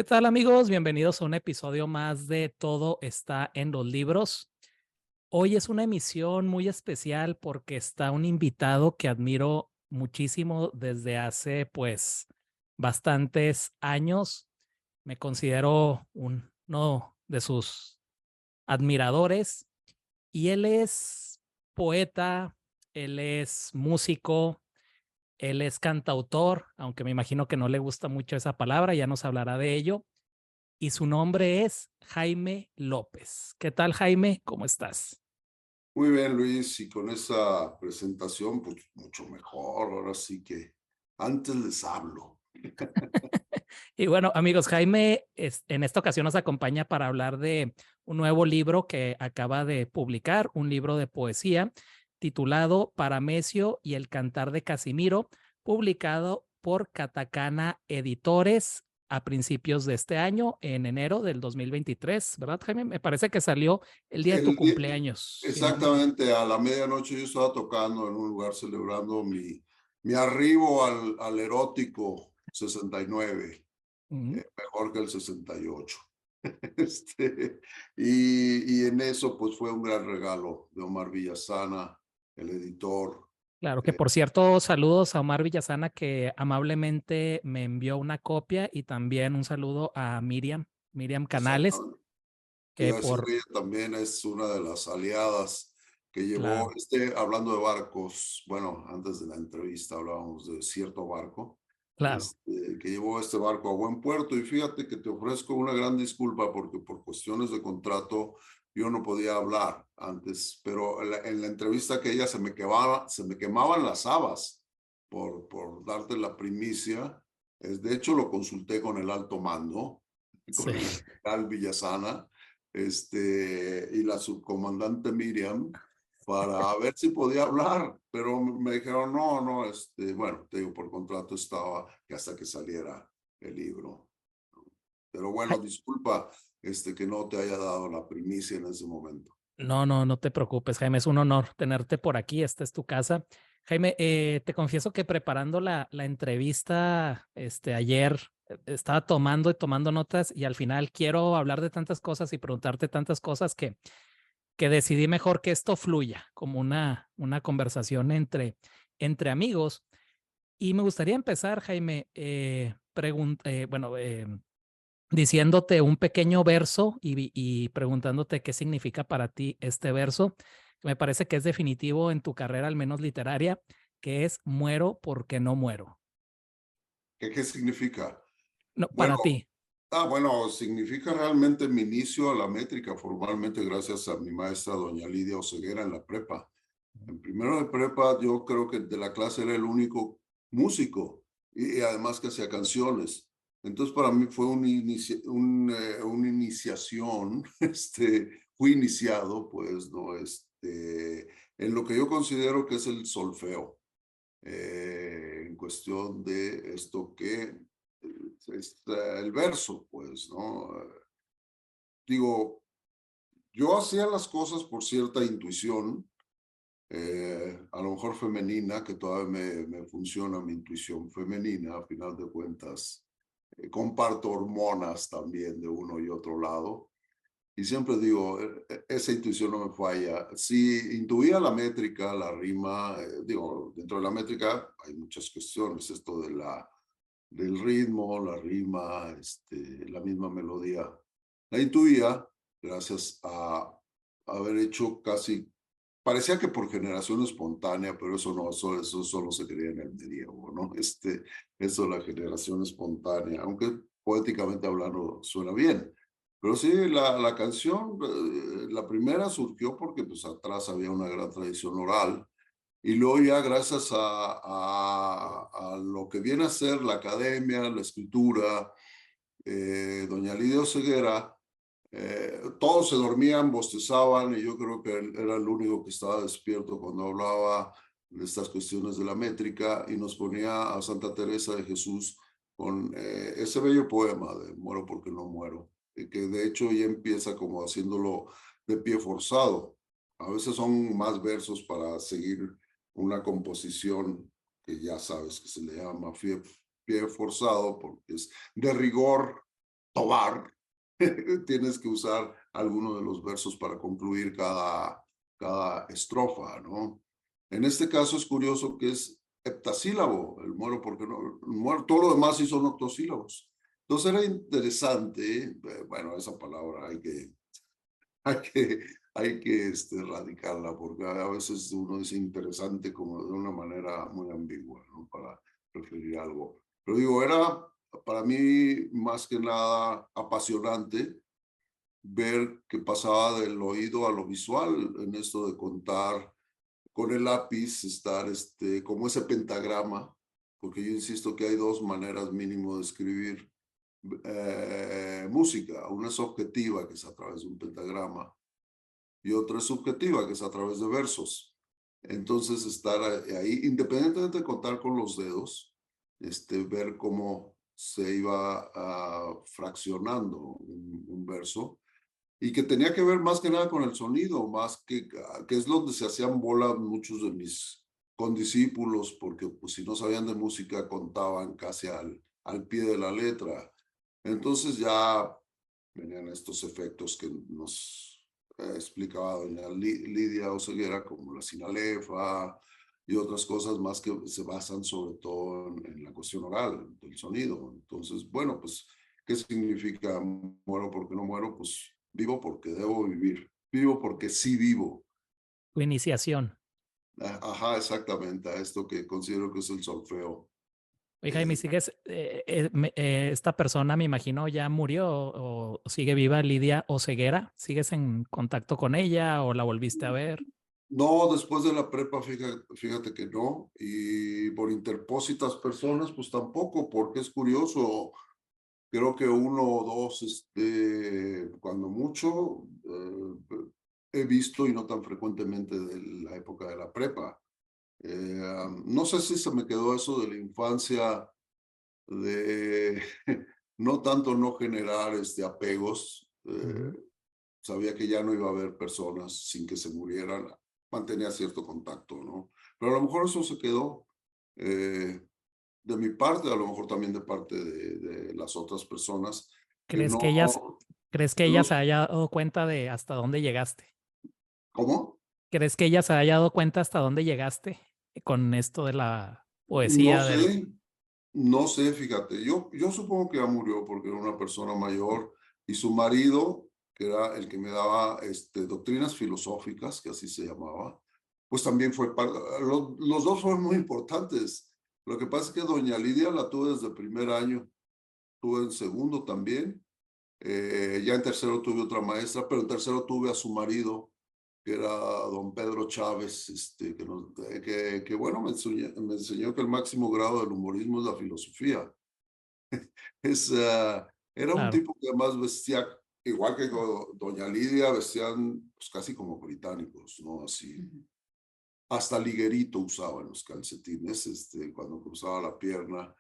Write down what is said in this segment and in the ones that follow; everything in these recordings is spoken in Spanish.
¿Qué tal, amigos? Bienvenidos a un episodio más de Todo está en los libros. Hoy es una emisión muy especial porque está un invitado que admiro muchísimo desde hace, pues, bastantes años. Me considero uno de sus admiradores y él es poeta, él es músico, él es cantautor, aunque me imagino que no le gusta mucho esa palabra, ya nos hablará de ello. Y su nombre es Jaime López. ¿Qué tal, Jaime? ¿Cómo estás? Muy bien, Luis, y con esa presentación, pues mucho mejor. Ahora sí que antes les hablo. Y bueno, amigos, Jaime en esta ocasión nos acompaña para hablar de un nuevo libro que acaba de publicar, un libro de poesía titulado Paramesio y el Cantar de Casimiro, publicado por Katakana Editores a principios de este año, en enero del 2023, ¿verdad, Jaime? Me parece que salió el día de tu El di- cumpleaños, si no me equivoco. Exactamente, a la medianoche yo estaba tocando en un lugar celebrando mi arribo al erótico 69, Ujú. mejor que el 68. Este, y en eso, pues fue un gran regalo de Omar Villasana, el editor. Claro que, eh, por cierto, saludos a Omar Villasana, que amablemente me envió una copia, y también un saludo a Miriam Canales, Exactamente. Te que iba a decir que por, ella también es una de las aliadas que llevó, claro, hablando de barcos, bueno, antes de la entrevista hablábamos de cierto barco, claro, que llevó este barco a buen puerto. Y fíjate que te ofrezco una gran disculpa porque por cuestiones de contrato yo no podía hablar antes, pero en la entrevista que ella se me quemaban las habas por darte la primicia. De hecho, lo consulté con el alto mando, sí. con el general Villasana, y la subcomandante Miriam, para ver si podía hablar, pero me dijeron, no, no, bueno, te digo, por contrato estaba que hasta que saliera el libro. Pero bueno, Ja- disculpa, que no te haya dado la primicia en ese momento. No, no, no te preocupes, Jaime, es un honor tenerte por aquí, esta es tu casa. Jaime, te confieso que preparando la entrevista ayer, estaba tomando y tomando notas, y al final quiero hablar de tantas cosas y preguntarte tantas cosas que decidí mejor que esto fluya como una conversación entre amigos. Y me gustaría empezar, Jaime, diciéndote un pequeño verso y preguntándote qué significa para ti este verso, que me parece que es definitivo en tu carrera, al menos literaria, que es muero porque no muero. ¿Qué significa? No, Bueno, para ti. bueno, significa realmente mi inicio a la métrica formalmente gracias a mi maestra doña Lidia Oseguera en la prepa. En primero de prepa, yo creo que de la clase era el único músico y además que hacía canciones. Entonces, para mí fue una iniciación, fui iniciado, pues, ¿no? En lo que yo considero que es el solfeo, en cuestión de esto que es el verso, pues, ¿no? Digo, yo hacía las cosas por cierta intuición, a lo mejor femenina, que todavía me funciona mi intuición femenina, a final de cuentas. Comparto hormonas también de uno y otro lado. Y siempre digo, esa intuición no me falla. Si intuía la métrica, la rima, digo, dentro de la métrica hay muchas cuestiones, esto del ritmo, la rima, la misma melodía. La intuía gracias a haber hecho casi, parecía que por generación espontánea, pero eso no, eso solo se creía en el medievo, ¿no? Eso, la generación espontánea, aunque poéticamente hablando suena bien. Pero sí, la canción, la primera surgió porque pues atrás había una gran tradición oral, y luego ya gracias a lo que viene a ser la academia, la escritura, doña Lidia Oseguera, todos se dormían, bostezaban, y yo creo que él era el único que estaba despierto cuando hablaba de estas cuestiones de la métrica, y nos ponía a Santa Teresa de Jesús con ese bello poema de Muero porque no muero, que de hecho ya empieza como haciéndolo de pie forzado. A veces son más versos para seguir una composición que ya sabes que se le llama pie forzado porque es de rigor, Tobar, tienes que usar alguno de los versos para concluir cada estrofa, ¿no? En este caso es curioso que es heptasílabo, el muero porque no, muero, todo lo demás sí son octosílabos. Entonces era interesante, bueno, esa palabra hay que, erradicarla, porque a veces uno dice interesante como de una manera muy ambigua, ¿no? Para referir a algo. Pero digo, era para mí más que nada apasionante ver que pasaba del oído a lo visual en esto de contar con el lápiz, estar como ese pentagrama, porque yo insisto que hay dos maneras mínimo de escribir música. Una es objetiva, que es a través de un pentagrama, y otra es subjetiva, que es a través de versos. Entonces, estar ahí, independientemente de contar con los dedos, ver cómo se iba fraccionando un verso, y que tenía que ver más que nada con el sonido, más que es donde se hacían bola muchos de mis condiscípulos, porque pues si no sabían de música contaban casi al pie de la letra. Entonces ya venían estos efectos que nos explicaba doña Lidia Oseguera, como la sinalefa y otras cosas más que se basan sobre todo en la cuestión oral, del sonido. Entonces, bueno, pues, ¿qué significa muero porque no muero? Pues vivo porque debo vivir, vivo porque sí vivo. Tu iniciación. Ajá, exactamente, a esto que considero que es el solfeo. Oye, Jaime, ¿sigues? Esta persona, me imagino, ya murió o sigue viva, Lidia Oceguera. ¿Sigues en contacto con ella o la volviste a ver? No, después de la prepa, fíjate que no, y por interpósitas personas, pues tampoco, porque es curioso, creo que uno o dos, cuando mucho, he visto y no tan frecuentemente de la época de la prepa. No sé si se me quedó eso de la infancia, de no tanto no generar apegos. Ujú. Sabía que ya no iba a haber personas sin que se murieran, mantenía cierto contacto, ¿no? Pero a lo mejor eso se quedó de mi parte, a lo mejor también de parte de las otras personas que ¿Crees no... que crees que ella se Los, haya dado cuenta de hasta dónde llegaste? ¿Cómo? ¿Crees que ella se haya dado cuenta hasta dónde llegaste con esto de la No poesía del... sé, no sé, fíjate, yo supongo que ya murió porque era una persona mayor y su marido, que era el que me daba doctrinas filosóficas, que así se llamaba, pues también fue parte, los dos fueron muy importantes. Lo que pasa es que doña Lidia la tuve desde el primer año, tuve en segundo también, ya en tercero tuve otra maestra, pero en tercero tuve a su marido, que era don Pedro Chávez, que bueno, me enseñó que el máximo grado del humorismo es la filosofía. Era un Claro. tipo que además vestía, igual que doña Lidia, vestían pues, casi como británicos, ¿no? Así, hasta liguerito usaban los calcetines, cuando cruzaba la pierna,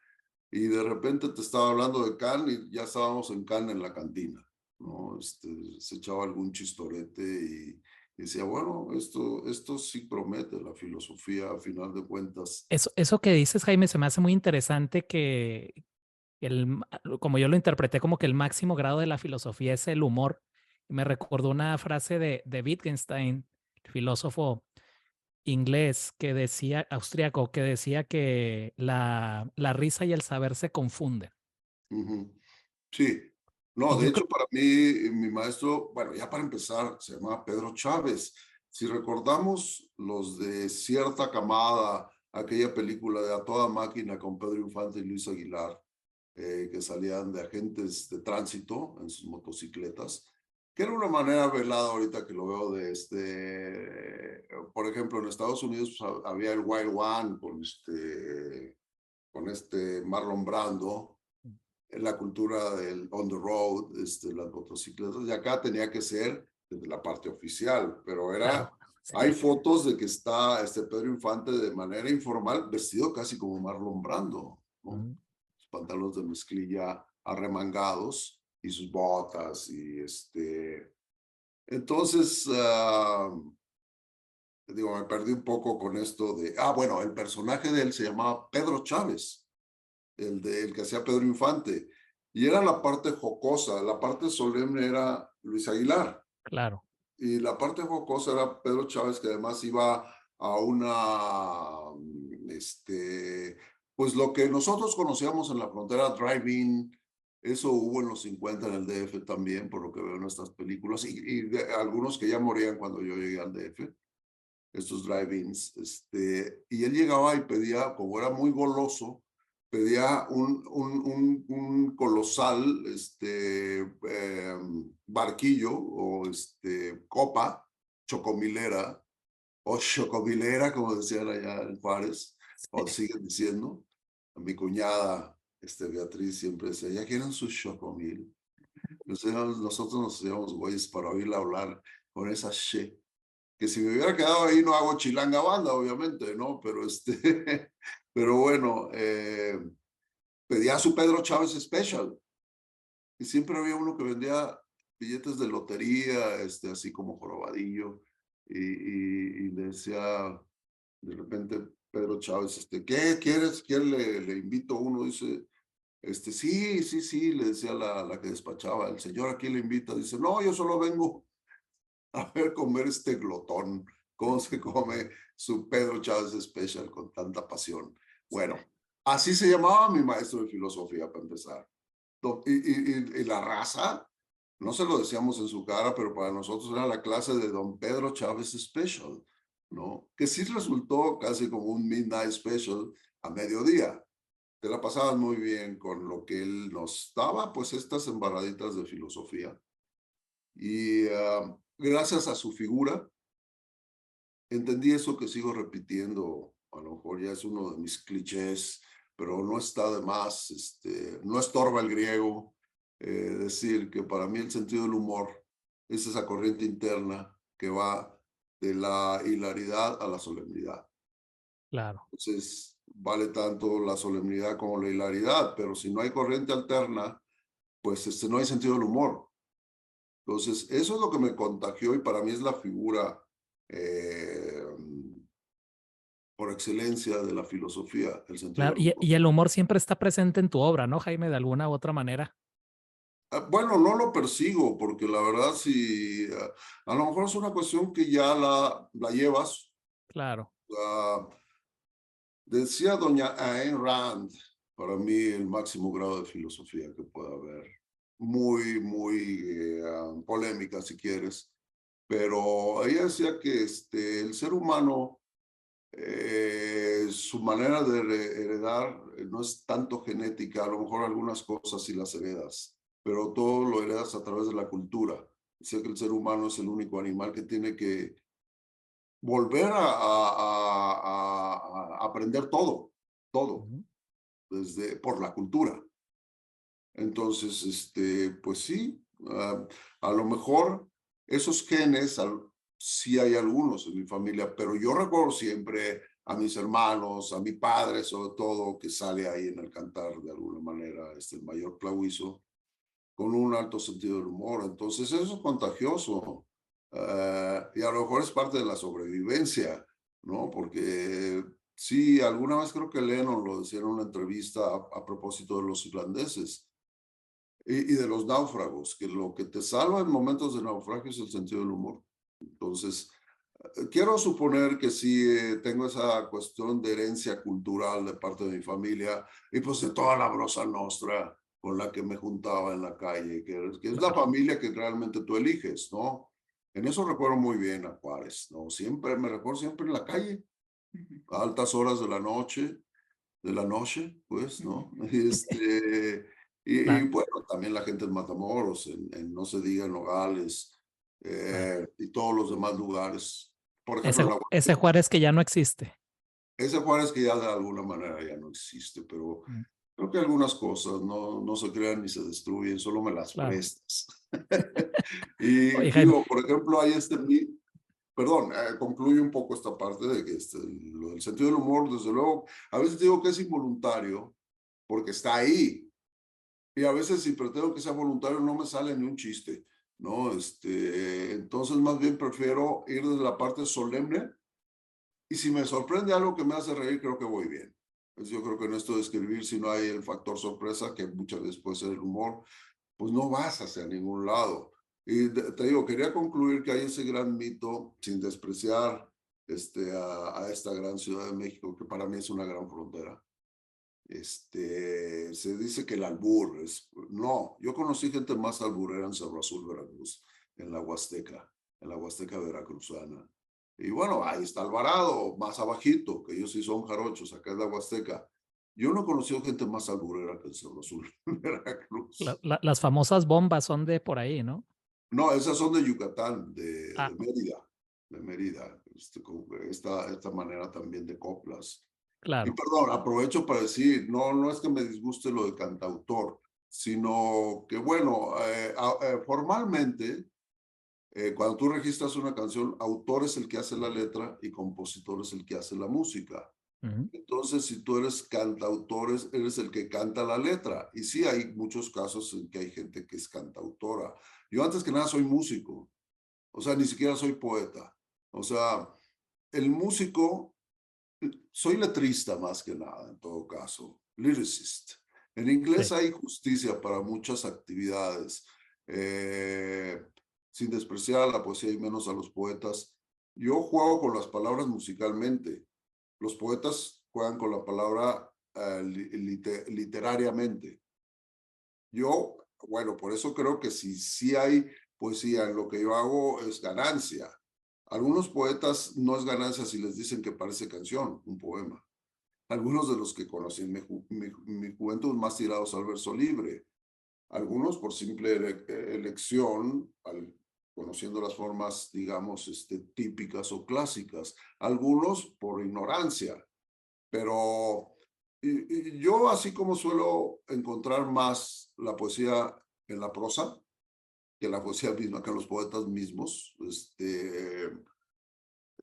y de repente te estaba hablando de Cannes y ya estábamos en Cannes en la cantina, ¿no? Se echaba algún chistorete y decía, bueno, esto sí promete la filosofía a final de cuentas. Eso que dices, Jaime, se me hace muy interesante que como yo lo interpreté, como que el máximo grado de la filosofía es el humor. Me recordó una frase de Wittgenstein, el filósofo inglés que decía, austriaco, que decía que la risa y el saber se confunden. Ujú. Sí, no, Y de yo creo, hecho para mí, mi maestro, bueno, ya para empezar, se llamaba Pedro Chávez. Si recordamos los de cierta camada, aquella película de A Toda Máquina con Pedro Infante y Luis Aguilar, que salían de agentes de tránsito en sus motocicletas, que era una manera velada ahorita que lo veo por ejemplo, en Estados Unidos pues, había el Wild One con Marlon Brando, en la cultura del on the road, las motocicletas, y acá tenía que ser desde la parte oficial, pero claro, hay sí, fotos de que está Pedro Infante de manera informal, vestido casi como Marlon Brando, ¿no? mm, Sus pantalones de mezclilla arremangados y sus botas, Entonces, digo, me perdí un poco con esto bueno, el personaje de él se llamaba Pedro Chávez, el que hacía Pedro Infante. Y era la parte jocosa, la parte solemne era Luis Aguilar. Claro. Y la parte jocosa era Pedro Chávez, que además iba a una, pues lo que nosotros conocíamos en la frontera, drive-in, eso hubo en los 50 en el DF también, por lo que veo en estas películas, y algunos que ya morían cuando yo llegué al DF, estos drive-ins, y él llegaba y pedía, como era muy goloso, pedía un colosal barquillo o copa chocomilera o chocomilera, como decían allá en Juárez, o siguen diciendo. A mi cuñada, Beatriz, siempre decía, ¿ya quieren su chocomil? Nosotros nos hacíamos güeyes para oírla hablar con esa che, que si me hubiera quedado ahí no hago chilanga banda, obviamente, ¿no? Pero pero bueno, pedía su Pedro Chávez Special y siempre había uno que vendía billetes de lotería, así como jorobadillo, y le decía de repente Pedro Chávez, ¿qué quieres? ¿Quién le invito a uno? Dice, sí, sí, sí, le decía la que despachaba, el señor aquí le invita, dice, no, yo solo vengo a ver comer este glotón, cómo se come su Pedro Chávez Special con tanta pasión. Bueno, así se llamaba mi maestro de filosofía para empezar. Y la raza, no se lo decíamos en su cara, pero para nosotros era la clase de don Pedro Chávez Special, ¿no? Que sí resultó casi como un Midnight Special a mediodía. Te la pasabas muy bien con lo que él nos daba, pues estas embarraditas de filosofía. Y gracias a su figura, entendí eso que sigo repitiendo, a lo mejor ya es uno de mis clichés, pero no está de más, no estorba el griego, decir que para mí el sentido del humor es esa corriente interna que va de la hilaridad a la solemnidad. Claro. Entonces, vale tanto la solemnidad como la hilaridad, pero si no hay corriente alterna, pues no hay sentido del humor. Entonces, eso es lo que me contagió y para mí es la figura eh, por excelencia de la filosofía, el sentido Claro. del Y, humor. y el humor siempre está presente en tu obra, ¿no, Jaime? De alguna u otra manera. Bueno, no lo persigo porque la verdad si a lo mejor es una cuestión que ya la llevas. Claro. Decía doña Ayn Rand, para mí el máximo grado de filosofía que pueda haber, muy, muy polémica si quieres, pero ella decía que el ser humano, su manera de heredar no es tanto genética, a lo mejor algunas cosas sí las heredas, pero todo lo heredas a través de la cultura. Decía que el ser humano es el único animal que tiene que volver a aprender todo, todo, Ujú. por la cultura. Entonces, pues sí, a lo mejor esos genes, sí hay algunos en mi familia, pero yo recuerdo siempre a mis hermanos, a mi padre sobre todo, que sale ahí en el cantar de alguna manera, el mayor Clauizo, con un alto sentido del humor. Entonces eso es contagioso. Y a lo mejor es parte de la sobrevivencia, ¿no? Porque sí, alguna vez creo que Lennon lo decía en una entrevista a propósito de los irlandeses y de los náufragos, que lo que te salva en momentos de naufragio es el sentido del humor. Entonces, quiero suponer que sí tengo esa cuestión de herencia cultural de parte de mi familia y pues de toda la brosa nostra con la que me juntaba en la calle, que es la Claro. familia que realmente tú eliges, ¿no? En eso recuerdo muy bien a Juárez, ¿no? Siempre, me recuerdo siempre en la calle, a altas horas de la noche, pues, ¿no? Y Claro. bueno, también la gente en Matamoros, no se diga en Nogales, Claro. y todos los demás lugares. Por ejemplo, Ese, en la ese Huasteca, Juárez que ya no existe. ese Juárez que ya de alguna manera ya no existe, pero Mm. creo que algunas cosas no se crean ni se destruyen, solo me las Claro. prestas. Y Oye, Jaime. digo, por ejemplo, hay perdón, concluye un poco esta parte de que lo del sentido del humor, desde luego, a veces digo que es involuntario, porque está ahí, y a veces si pretendo que sea voluntario no me sale ni un chiste, ¿no? Entonces más bien prefiero ir desde la parte solemne y si me sorprende algo que me hace reír, creo que voy bien. Pues yo creo que en esto de escribir, si no hay el factor sorpresa, que muchas veces puede ser el humor, pues no vas hacia ningún lado. Y te digo, quería concluir que hay ese gran mito, sin despreciar a esta gran Ciudad de México, que para mí es una gran frontera. Se dice que el albur es, no, yo conocí gente más alburera en Cerro Azul, Veracruz, en la Huasteca veracruzana. Y bueno, ahí está Alvarado, más abajito, que ellos sí son jarochos, acá es la Huasteca. Yo no he conocido gente más alburera que en Cerro Azul, Veracruz. Las famosas bombas son de por ahí, ¿no? No, esas son de Yucatán, Ah, de Mérida, con esta manera también de coplas. Y claro. perdón, aprovecho para decir, no es que me disguste lo de cantautor, sino que, bueno, formalmente, cuando tú registras una canción, autor es el que hace la letra y compositor es el que hace la música. Ujú. Entonces, si tú eres cantautor, eres el que canta la letra. Y sí, hay muchos casos en que hay gente que es cantautora. Yo antes que nada soy músico, o sea, ni siquiera soy poeta. O sea, el músico soy letrista más que nada, en todo caso, lyricist. En inglés Sí. hay justicia para muchas actividades, eh, sin despreciar a la poesía y menos a los poetas. Yo juego con las palabras musicalmente. Los poetas juegan con la palabra literariamente. Yo, bueno, por eso creo que si hay poesía en lo que yo hago es ganancia. Algunos poetas no es ganancia si les dicen que parece canción, un poema. Algunos de los que conocí en mi juventud más tirados al verso libre. Algunos por simple elección, conociendo las formas, digamos, típicas o clásicas. Algunos por ignorancia. Pero yo, así como suelo encontrar más la poesía en la prosa que la poesía misma, que los poetas mismos,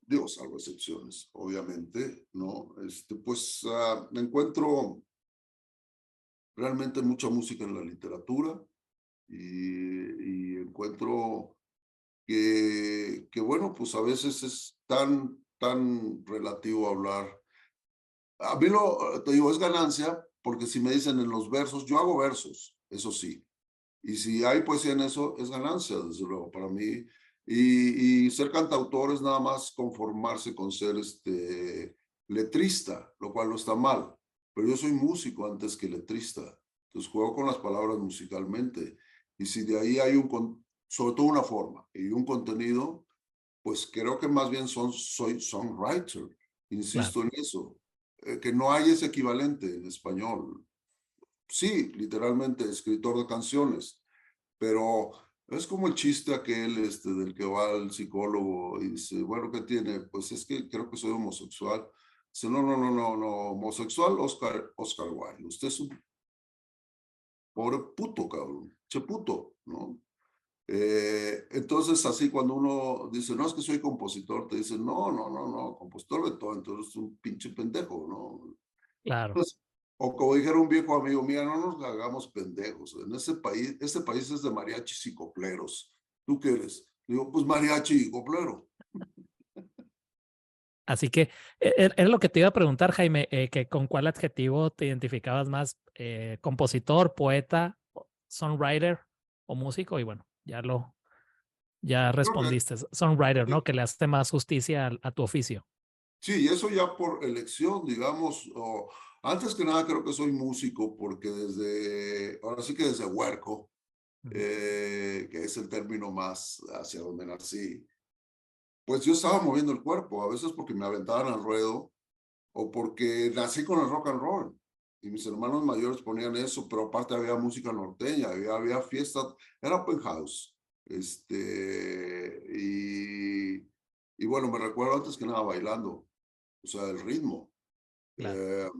digo, salvo excepciones, obviamente, ¿no? Pues encuentro realmente mucha música en la literatura y encuentro bueno, pues a veces es tan relativo hablar. A mí te digo, es ganancia, porque si me dicen en los versos, yo hago versos, eso sí. Y si hay poesía en eso, es ganancia, desde luego, para mí. Y ser cantautor es nada más conformarse con ser letrista, lo cual no está mal. Pero yo soy músico antes que letrista. Entonces juego con las palabras musicalmente. Y si de ahí hay sobre todo una forma y un contenido, pues creo que más bien soy songwriter. Claro. Insisto en eso. Que no hay ese equivalente en español. Sí, literalmente escritor de canciones, pero es como el chiste aquel del que va al psicólogo y dice, bueno, ¿qué tiene? Pues es que creo que soy homosexual. Dice, no, homosexual, Oscar Wilde. Usted es un pobre puto, cabrón, che puto, ¿no? Entonces, así cuando uno dice, no, es que soy compositor, te dicen, no, compositor de todo, entonces es un pinche pendejo, ¿no? Claro. Pues, o como dijera un viejo amigo mío, no nos hagamos pendejos. En este país es de mariachis y copleros. ¿Tú qué eres? Digo, pues mariachi y coplero. Así que era lo que te iba a preguntar, Jaime, que con cuál adjetivo te identificabas más, compositor, poeta, songwriter o músico, y bueno, ya Creo que respondiste, songwriter, sí, ¿no? Que le hace más justicia a tu oficio. sí, y eso ya por elección, digamos, o antes que nada creo que soy músico porque ahora sí que desde huerco, Ujú. que es el término más hacia donde nací, pues yo estaba moviendo el cuerpo, a veces porque me aventaban al ruedo o porque nací con el rock and roll y mis hermanos mayores ponían eso, pero aparte había música norteña, había fiestas, era open house. Y bueno, me recuerdo antes que nada bailando, o sea, el ritmo. Claro. Eh,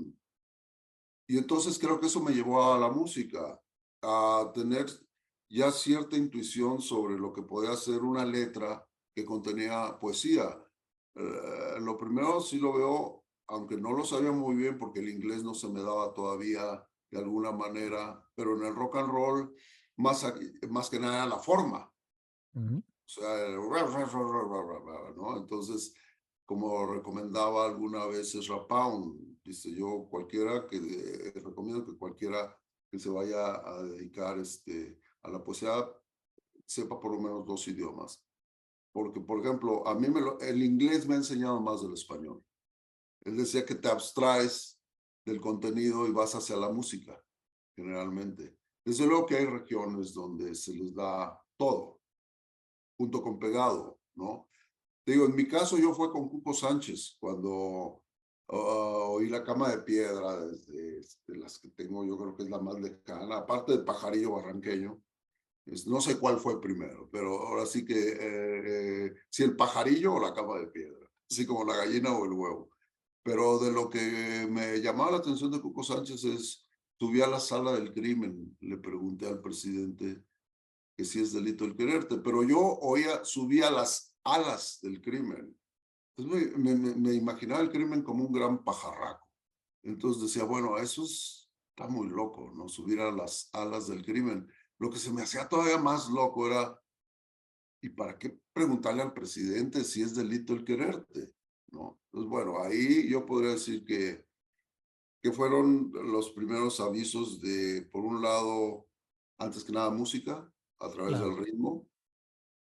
y entonces creo que eso me llevó a la música, a tener ya cierta intuición sobre lo que podía ser una letra que contenía poesía. Lo primero sí lo veo, aunque no lo sabía muy bien porque el inglés no se me daba todavía de alguna manera, pero en el rock and roll más que nada la forma. Ujú. O sea, ¿no? Entonces, como recomendaba alguna vez Ezra Pound, Dice, yo cualquiera que, recomiendo que cualquiera que se vaya a dedicar a la poesía sepa por lo menos 2 idiomas. Porque, por ejemplo, a mí el inglés me ha enseñado más del español. Él decía que te abstraes del contenido y vas hacia la música, generalmente. Desde luego que hay regiones donde se les da todo, junto con pegado, ¿no? Te digo, en mi caso yo fue con Cuco Sánchez, cuando oí La Cama de Piedra, de las que tengo, yo creo que es la más lejana, aparte de Pajarillo Barranqueño. No sé cuál fue primero, pero ahora sí que si el pajarillo o la cama de piedra, así como la gallina o el huevo. Pero de lo que me llamaba la atención de Cuco Sánchez es, subí a la sala del crimen, le pregunté al presidente que si es delito el quererte, pero yo subí a las alas del crimen. Entonces me imaginaba el crimen como un gran pajarraco. Entonces decía, bueno, está muy loco, ¿no? Subir a las alas del crimen. Lo que se me hacía todavía más loco era, ¿y para qué preguntarle al presidente si es delito el quererte? ¿No? Entonces, bueno, ahí yo podría decir que fueron los primeros avisos de, por un lado, antes que nada música, a través Claro, del ritmo,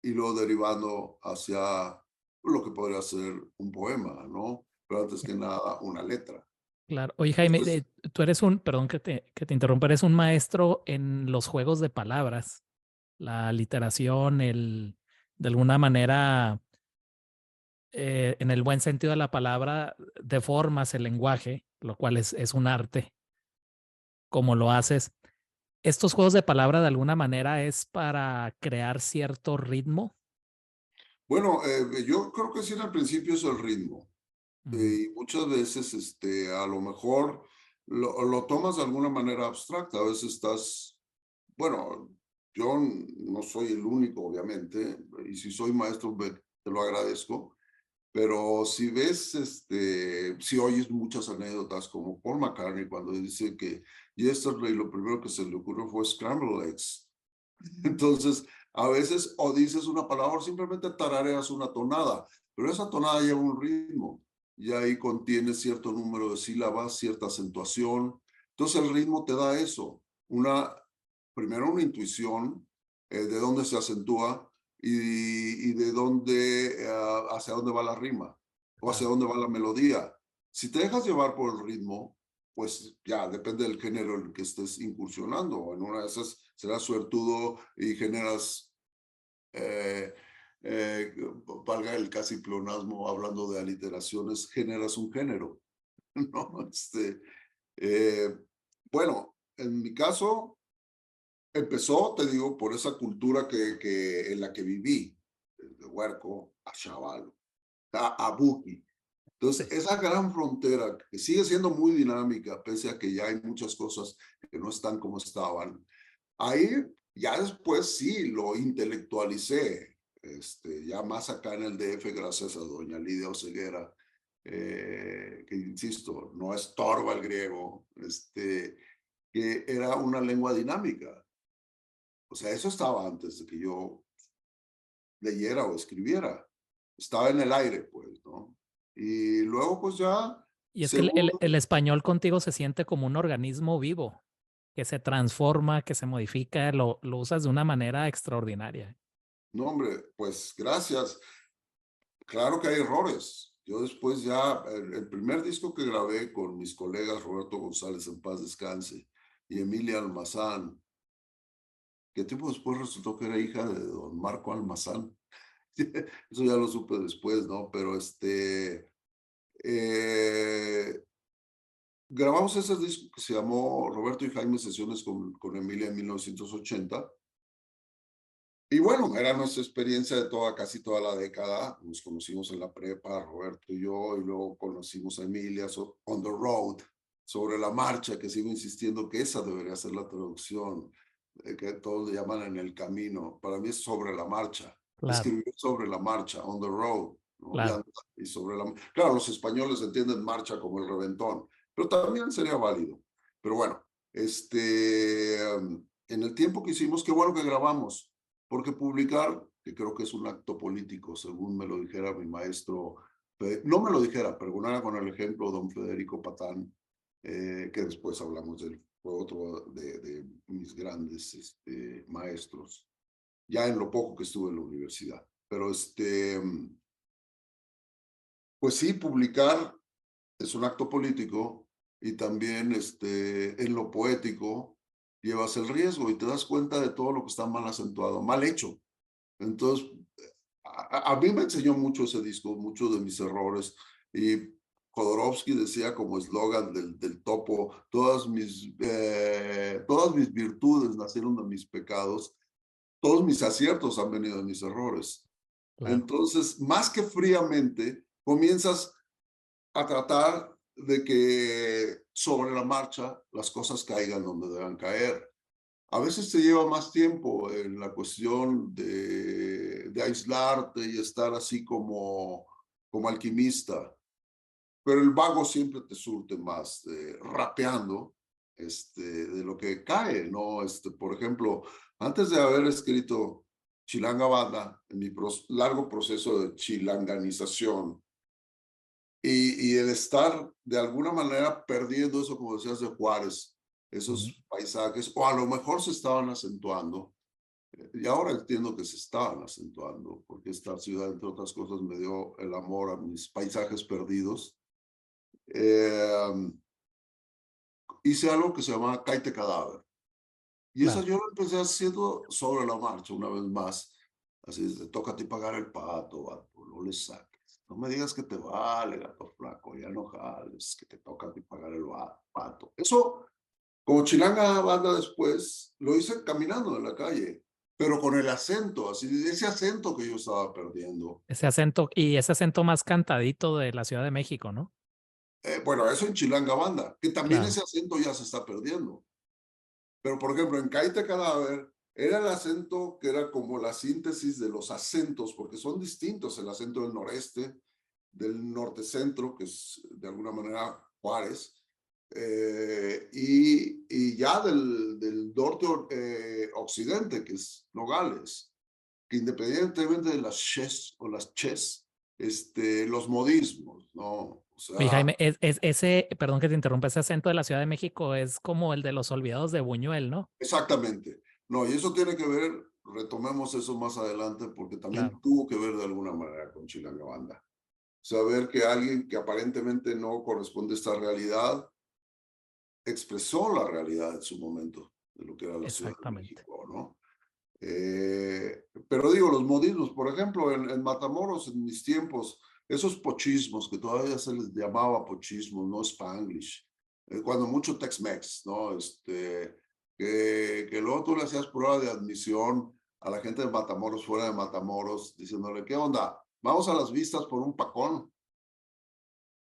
y luego derivando hacia lo que podría ser un poema, ¿no? Pero antes que nada, una letra. claro. Oye, Jaime, Después, tú eres perdón que te interrumpa, eres un maestro en los juegos de palabras, la aliteración, de alguna manera, en el buen sentido de la palabra, deformas el lenguaje, lo cual es un arte, como lo haces. ¿Estos juegos de palabra de alguna manera es para crear cierto ritmo? bueno, yo creo que sí, en el principio es el ritmo. Ujú. Y muchas veces, a lo mejor lo tomas de alguna manera abstracta. A veces bueno, yo no soy el único, obviamente, y si soy maestro, te lo agradezco, pero si ves, si oyes muchas anécdotas como Paul McCartney cuando dice que Yesterday lo primero que se le ocurrió fue Scrambled Eggs. Entonces, a veces o dices una palabra o simplemente tarareas una tonada, pero esa tonada lleva un ritmo y ahí contiene cierto número de sílabas, cierta acentuación. Entonces el ritmo te da eso, primero una intuición de dónde se acentúa y de dónde, hacia dónde va la rima o hacia Claro. dónde va la melodía. Si te dejas llevar por el ritmo, pues ya depende del género en el que estés incursionando. En una de esas serás suertudo y generas, eh, eh, valga el casi pleonasmo, hablando de aliteraciones, generas un género, ¿no? Eh, bueno, en mi caso, empezó, te digo, por esa cultura en la que viví, de huerco a chaval, a Buki. Sí. Entonces, esa gran frontera que sigue siendo muy dinámica, pese a que ya hay muchas cosas que no están como estaban, ahí ya después sí lo intelectualicé, ya más acá en el DF, gracias a doña Lidia Oseguera, que insisto, no estorba el griego, que era una lengua dinámica. O sea, eso estaba antes de que yo leyera o escribiera. Estaba en el aire, pues, ¿no? Y luego, pues ya, Y es que según, el español contigo se siente como un organismo vivo, que se transforma, que se modifica, lo usas de una manera extraordinaria. no, hombre, pues gracias. Claro que hay errores. Yo después ya, el primer disco que grabé con mis colegas Roberto González, en paz descanse, y Emilia Almazán, que tiempo después resultó que era hija de don Marco Almazán. Eso ya lo supe después, ¿no? Pero eh, grabamos ese disco que se llamó Roberto y Jaime Sesiones con Emilia en 1980. Y bueno, era nuestra experiencia de casi toda la década. Nos conocimos en la prepa, Roberto y yo, y luego conocimos a Emilia, On the Road, sobre la marcha, que sigo insistiendo que esa debería ser la traducción, que todos le llaman en el camino. Para mí es sobre la marcha. Claro, Escribir sobre la marcha, on the road, ¿no? claro. Y sobre Claro, los españoles entienden marcha como el reventón, pero también sería válido. Pero bueno, en el tiempo que hicimos, qué bueno que grabamos, porque publicar, que creo que es un acto político, según me lo dijera mi maestro no me lo dijera, pregonara con el ejemplo don Federico Patán, que después hablamos de él, fue otro de mis grandes maestros, ya en lo poco que estuve en la universidad. Pero pues sí, publicar es un acto político y también en lo poético llevas el riesgo y te das cuenta de todo lo que está mal acentuado, mal hecho. Entonces, a mí me enseñó mucho ese disco, muchos de mis errores. Y Jodorowsky decía como eslogan del topo, todas mis virtudes nacieron de mis pecados, todos mis aciertos han venido de mis errores. Claro. Entonces, más que fríamente, comienzas a tratar de que sobre la marcha las cosas caigan donde deban caer. A veces te lleva más tiempo en la cuestión de aislarte y estar así como alquimista, pero el vago siempre te surte más rapeando de lo que cae, ¿no? Por ejemplo, antes de haber escrito Chilanga Banda, en mi largo proceso de chilanganización, y el estar de alguna manera perdiendo eso, como decías, de Juárez, esos paisajes, o a lo mejor se estaban acentuando, y ahora entiendo que se estaban acentuando, porque esta ciudad, entre otras cosas, me dio el amor a mis paisajes perdidos. Hice algo que se llama Caite Cadáver, y eso Claro. yo lo empecé haciendo sobre la marcha, una vez más. Así, te toca a ti pagar el pato, vato, no le saques. No me digas que te vale, gato flaco, ya no jales, que te toca a ti pagar el pato. Eso, como Chilanga Banda después, lo hice caminando en la calle, pero con el acento, así, ese acento que yo estaba perdiendo. Ese acento más cantadito de la Ciudad de México, ¿no? Bueno, eso en Chilanga Banda, que también Claro. ese acento ya se está perdiendo. Pero, por ejemplo, en Caite Cadáver era el acento que era como la síntesis de los acentos, porque son distintos, el acento del noreste, del norte centro, que es de alguna manera Juárez, y ya del norte occidente, que es Nogales, que independientemente de las ches o las ches, los modismos, ¿no? O Oye, sea, Jaime, ese, perdón que te interrumpa, ese acento de la Ciudad de México es como el de los olvidados de Buñuel, ¿no? exactamente. No, y eso tiene que ver, retomemos eso más adelante, porque también Claro. tuvo que ver de alguna manera con Chilanga Banda. Saber que alguien que aparentemente no corresponde a esta realidad, expresó la realidad en su momento de lo que era la Ciudad de Exactamente. México, ¿no? Pero digo, los modismos, por ejemplo, en Matamoros, en mis tiempos, esos pochismos que todavía se les llamaba pochismos, no Spanglish, cuando mucho Tex-Mex, ¿no? Que luego tú le hacías prueba de admisión a la gente de Matamoros, fuera de Matamoros, diciéndole, ¿qué onda? Vamos a las vistas por un pacón.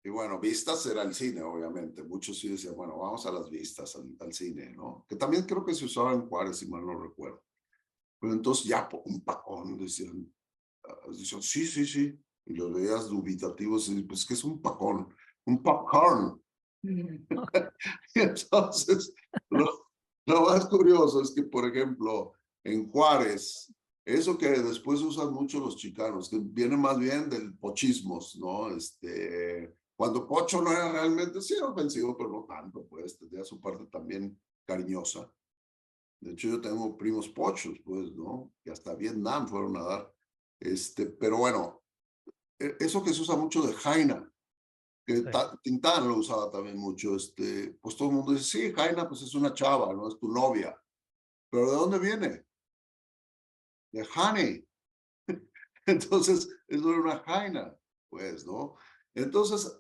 Y bueno, vistas era el cine, obviamente. Muchos sí decían, bueno, vamos a las vistas, al cine, ¿no? Que también creo que se usaba en Juárez, si mal no recuerdo. Pero entonces ya un pacón, decían, sí, sí, sí. Y los veías dubitativos, y pues, ¿qué es un pacón? Un popcorn. Y entonces, lo más curioso es que, por ejemplo, en Juárez, eso que después usan mucho los chicanos, que viene más bien del pochismos, ¿no? Cuando Pocho no era realmente, sí era ofensivo, pero no tanto, pues, tenía su parte también cariñosa. De hecho, yo tengo primos pochos, pues, ¿no? Que hasta Vietnam fueron a dar. Pero bueno, eso que se usa mucho de Jaina, que Sí. Tintán lo usaba también mucho, pues todo el mundo dice, sí, Jaina, pues es una chava, ¿no? Es tu novia. Pero ¿de dónde viene? De Honey. Entonces, eso era una Jaina, pues, ¿no? Entonces,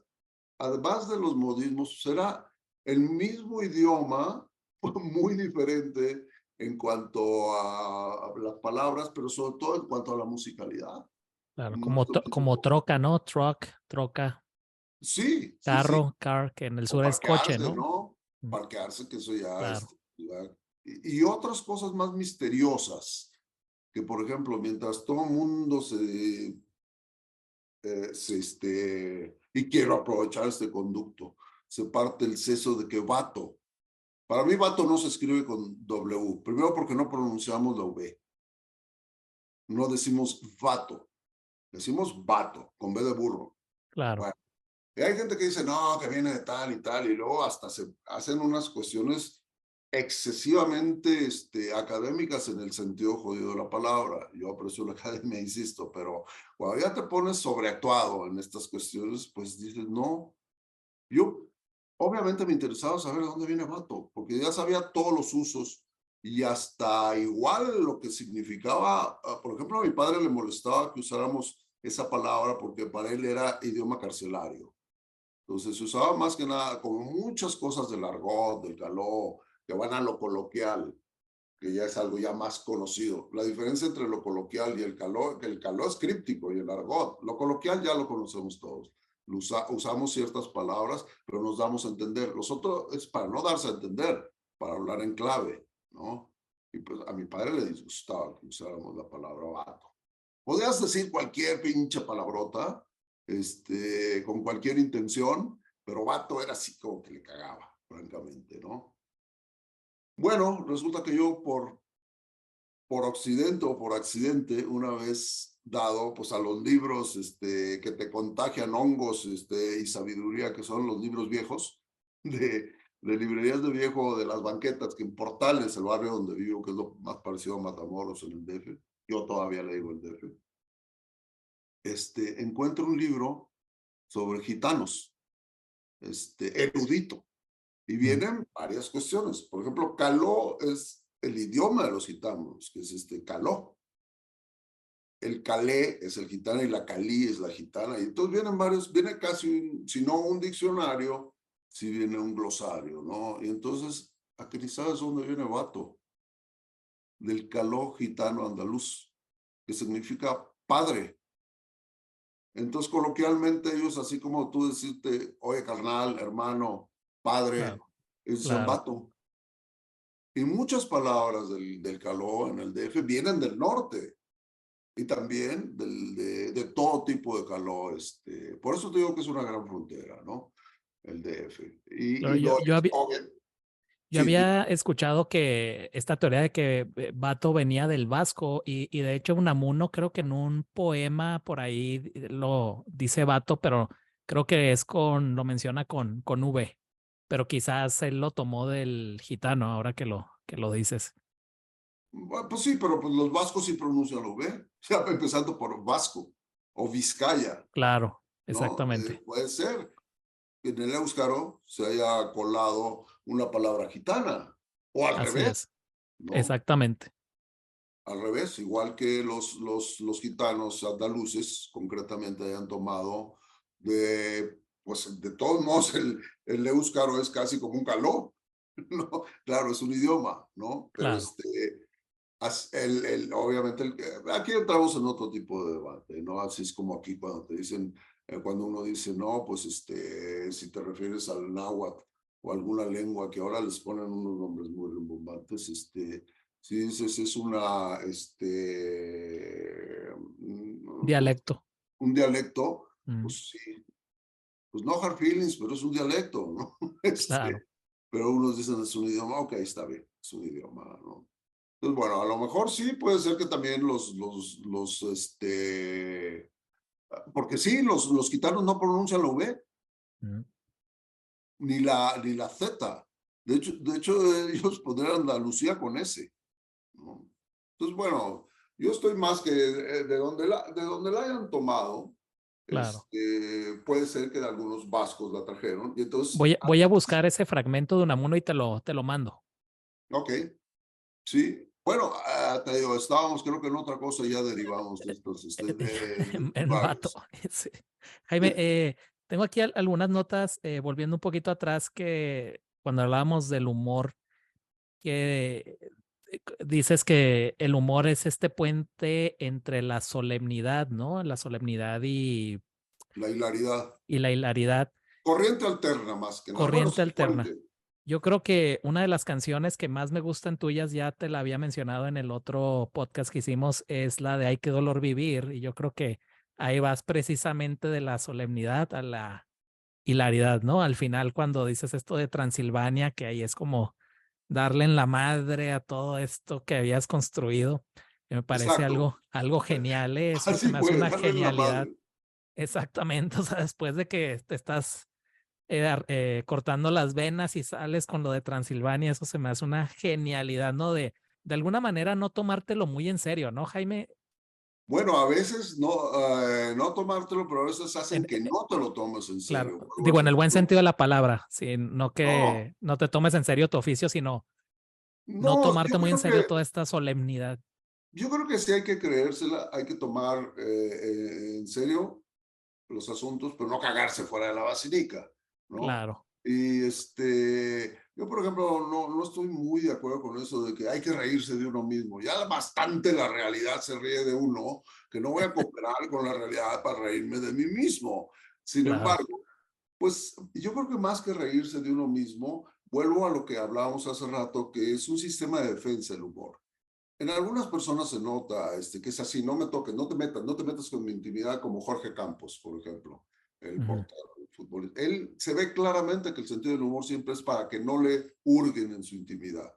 además de los modismos, será el mismo idioma, muy diferente en cuanto a las palabras, pero sobre todo en cuanto a la musicalidad. Claro, No es lo como mismo. troca, ¿no? Truck, troca, Sí, sí, sí. carro, car, que en el O sur es coche, parquearse, ¿no? ¿no? Mm. Parquearse, que eso ya Claro. y otras cosas más misteriosas, que por ejemplo, mientras todo el mundo y quiero aprovechar este conducto, se parte el seso de que vato. Para mí, vato no se escribe con W. Primero, porque no pronunciamos la V. No decimos vato, decimos vato, con B de burro. claro. Bueno, y hay gente que dice, no, que viene de tal y tal, y luego hasta se hacen unas cuestiones excesivamente académicas en el sentido jodido de la palabra. Yo aprecio la academia, insisto, pero cuando ya te pones sobreactuado en estas cuestiones, pues dices, no, yo obviamente me interesaba saber de dónde viene Vato, porque ya sabía todos los usos y hasta igual lo que significaba. Por ejemplo, a mi padre le molestaba que usáramos esa palabra porque para él era idioma carcelario. Entonces se usaba más que nada como muchas cosas del argot, del caló, que van a lo coloquial, que ya es algo ya más conocido. La diferencia entre lo coloquial y el caló, que el caló es críptico y el argot, lo coloquial ya lo conocemos todos. Usamos ciertas palabras, pero nos damos a entender. Los otros es para no darse a entender, para hablar en clave, ¿no? Y pues a mi padre le disgustaba que usáramos la palabra vato. Podrías decir cualquier pinche palabrota, con cualquier intención, pero vato era así como que le cagaba, francamente, ¿no? Bueno, resulta que yo por occidente o por accidente, una vez dado pues a los libros que te contagian hongos y sabiduría, que son los libros viejos, de librerías de viejo, de las banquetas, que en Portales, el barrio donde vivo, que es lo más parecido a Matamoros en el DF, yo todavía le digo el DF, encuentro un libro sobre gitanos, erudito, y Mm, vienen varias cuestiones. Por ejemplo, caló es el idioma de los gitanos, que es caló. El calé es el gitano y la calí es la gitana. Y entonces vienen varios, viene casi, si no un diccionario, si viene un glosario, ¿no? Y entonces, aquí ni sabes dónde viene vato, del caló gitano andaluz, que significa padre. Entonces, coloquialmente, ellos, así como tú decirte, oye, carnal, hermano, padre, claro, es claro. vato. Y muchas palabras del caló en el DF vienen del norte y también de todo tipo de caló. Por eso te digo que es una gran frontera, ¿no? El DF. Claro, Y lo es, obvio. yo Sí, había escuchado que esta teoría de que Vato venía del vasco y de hecho Unamuno creo que en un poema por ahí lo dice Vato, pero creo que es lo menciona con V, pero quizás él lo tomó del gitano ahora que lo dices. bueno, pues sí, pero pues los vascos sí pronuncian lo B, ya empezando por vasco o Vizcaya, Claro, ¿no? exactamente. Puede ser que en el éuskaro se haya colado una palabra gitana o al Así revés, es, ¿no? exactamente. Al revés, igual que los gitanos andaluces, concretamente, hayan tomado pues de todos modos, el éuskaro es casi como un caló, ¿no? Claro, es un idioma, ¿no? Pero Claro. obviamente, aquí entramos en otro tipo de debate, ¿no? Así es como aquí cuando te dicen, cuando uno dice, no, pues si te refieres al náhuatl o alguna lengua que ahora les ponen unos nombres muy rimbombantes, si dices es Dialecto. un dialecto, Mm, pues sí, pues no hard feelings, pero es un dialecto, ¿no? claro. Pero unos dicen es un idioma, ok, está bien, es un idioma, ¿no? Entonces, bueno, a lo mejor sí puede ser que también porque sí, los gitanos no pronuncian la V, Mm, ni la Z. De hecho, ellos pondrían Andalucía con S, ¿no? Entonces, bueno, yo estoy más que de donde la hayan tomado, claro. puede ser que de algunos vascos la trajeron, y entonces, Voy a buscar ese fragmento de Unamuno y te lo mando. ok, sí. Bueno, te digo, estábamos, creo que en otra cosa ya derivamos de estos En vato. varios. Sí. Jaime, tengo aquí algunas notas, volviendo un poquito atrás, que cuando hablábamos del humor, que dices que el humor es este puente entre la solemnidad, ¿no? La solemnidad La hilaridad. y la hilaridad, Corriente alterna más que nada. Bueno, corriente sí, alterna. puente. Yo creo que una de las canciones que más me gustan tuyas, ya te la había mencionado en el otro podcast que hicimos, es la de Ay, qué dolor vivir. Y yo creo que ahí vas precisamente de la solemnidad a la hilaridad, ¿no? Al final, cuando dices esto de Transilvania, que ahí es como darle en la madre a todo esto que habías construido, que me parece Exacto. algo genial, ¿eh? Eso se Así me hace fue, una darle en la genialidad. madre. Exactamente, o sea, después de que te estás cortando las venas y sales con lo de Transilvania, eso se me hace una genialidad, ¿no? De alguna manera no tomártelo muy en serio, ¿no, Jaime? Bueno, a veces no tomártelo, pero a veces hacen En- que no te lo tomes en claro, serio. Vuelvo digo, al en el buen ejemplo. sentido de la palabra, sí, no No, que no te tomes en serio tu oficio, sino no no, tomarte muy en serio toda esta solemnidad. yo creo que sí hay que creérsela, hay que tomar en serio los asuntos, pero no cagarse fuera de la basílica, ¿no? Claro. Y yo por ejemplo, no estoy muy de acuerdo con eso de que hay que reírse de uno mismo. Ya bastante la realidad se ríe de uno, que no voy a cooperar con la realidad para reírme de mí mismo. Sin Claro. embargo, pues yo creo que más que reírse de uno mismo, vuelvo a lo que hablábamos hace rato, que es un sistema de defensa el humor. En algunas personas se nota que es así, no me toques, no te metas con mi intimidad, como Jorge Campos, por ejemplo, el Ujú. portero del fútbol. Él se ve claramente que el sentido del humor siempre es para que no le hurguen en su intimidad.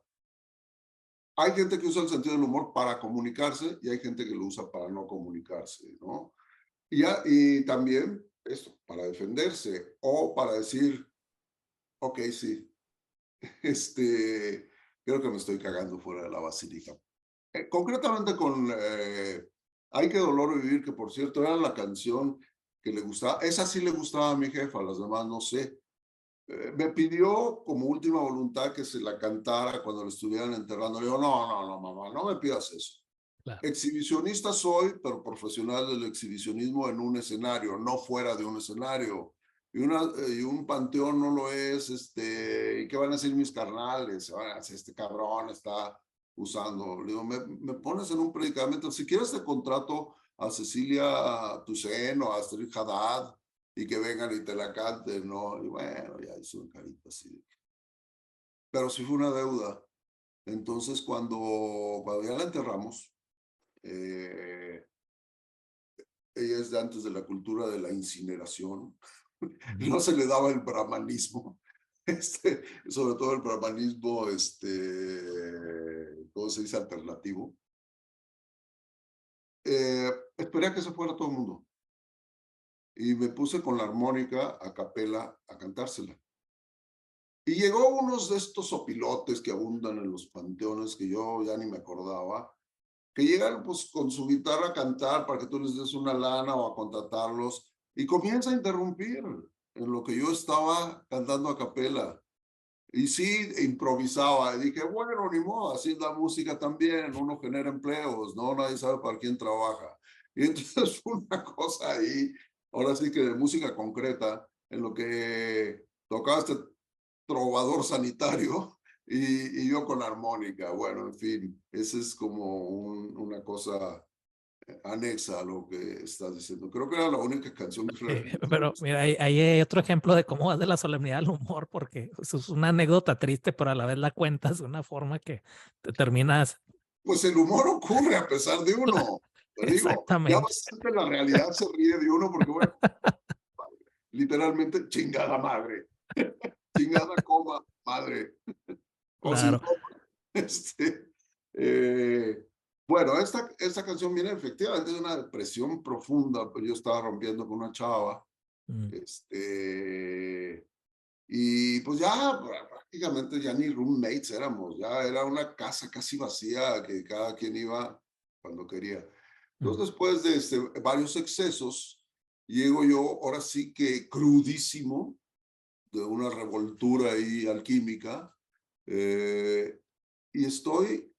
Hay gente que usa el sentido del humor para comunicarse y hay gente que lo usa para no comunicarse, ¿no? Y también esto, para defenderse o para decir, ok, sí, creo que me estoy cagando fuera de la basílica. Concretamente con Ay, qué dolor vivir, que por cierto era la canción que le gustaba. Esa sí le gustaba a mi jefa, las demás no sé. Me pidió como última voluntad que se la cantara cuando le estuvieran enterrando. Le digo, no, mamá, no me pidas eso. Claro. Exhibicionista soy, pero profesional del exhibicionismo en un escenario, no fuera de un escenario. Y un panteón no lo es, ¿y qué van a decir mis carnales? Se van a decir, este cabrón está usando. Le digo, me pones en un predicamento. Si quieres te contrato a Cecilia Toussaint o a Astrid Haddad y que vengan y te la canten, ¿no? Y bueno, ya hizo una carita así. Pero sí fue una deuda. Entonces, cuando ya la enterramos, eh, ella es de antes de la cultura de la incineración. Ujú. No se le daba el brahmanismo, sobre todo el brahmanismo, ¿cómo se dice? Alternativo. Esperé a que se fuera todo el mundo y me puse con la armónica a capela a cantársela. Y llegó unos de estos opilotes que abundan en los panteones que yo ya ni me acordaba, que llegan pues con su guitarra a cantar para que tú les des una lana o a contratarlos y comienza a interrumpir en lo que yo estaba cantando a capela. Y sí, improvisaba. Y dije, bueno, ni modo, así es la música también, uno genera empleos, ¿no? Nadie sabe para quién trabaja. Y entonces fue una cosa ahí, ahora sí que de música concreta, en lo que tocaba este trovador sanitario y yo con armónica. Bueno, en fin, esa es como una cosa anexa a lo que estás diciendo. Creo que era la única canción que realmente me Pero mira, gustaba. ahí hay otro ejemplo de cómo vas de la solemnidad al humor, porque eso es una anécdota triste, pero a la vez la cuentas de una forma que te terminas. Pues el humor ocurre a pesar de uno. Te digo, ya Exactamente. bastante la realidad se ríe de uno porque, bueno, literalmente chingada madre, chingada coma madre, o sin Claro. coma. Este, eh, bueno, esta canción viene efectivamente de una depresión profunda, pero yo estaba rompiendo con una chava, Mm. y pues ya prácticamente ya ni roommates éramos, ya era una casa casi vacía que cada quien iba cuando quería. Mm. Entonces, después de varios excesos, llego yo ahora sí que crudísimo de una revoltura ahí alquímica, y estoy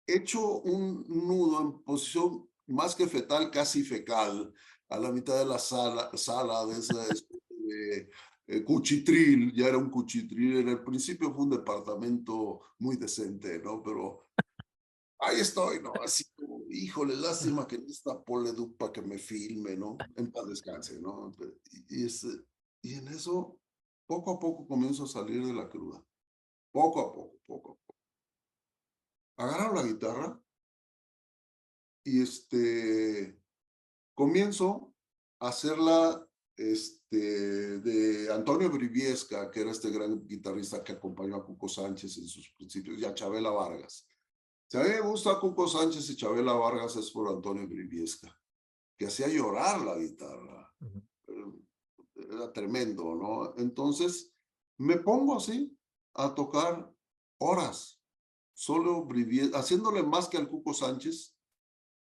hecho un nudo en posición más que fetal, casi fecal, a la mitad de la sala de esa especie de cuchitril. Ya era un cuchitril, en el principio fue un departamento muy decente, ¿no? Pero ahí estoy, ¿no? Así como, híjole, lástima que no está Poleduc para que me filme, ¿no? En paz descanse, ¿no? Y en eso, poco a poco comienzo a salir de la cruda. Poco a poco, poco a poco. Agarro la guitarra y comienzo a hacerla de Antonio Briviesca, que era este gran guitarrista que acompañó a Cuco Sánchez en sus principios, y a Chabela Vargas. Si a mí me gusta Cuco Sánchez y Chabela Vargas es por Antonio Briviesca, que hacía llorar la guitarra. Ujú. Era tremendo, ¿no? Entonces, me pongo así a tocar horas, solo haciéndole más que al Cuco Sánchez,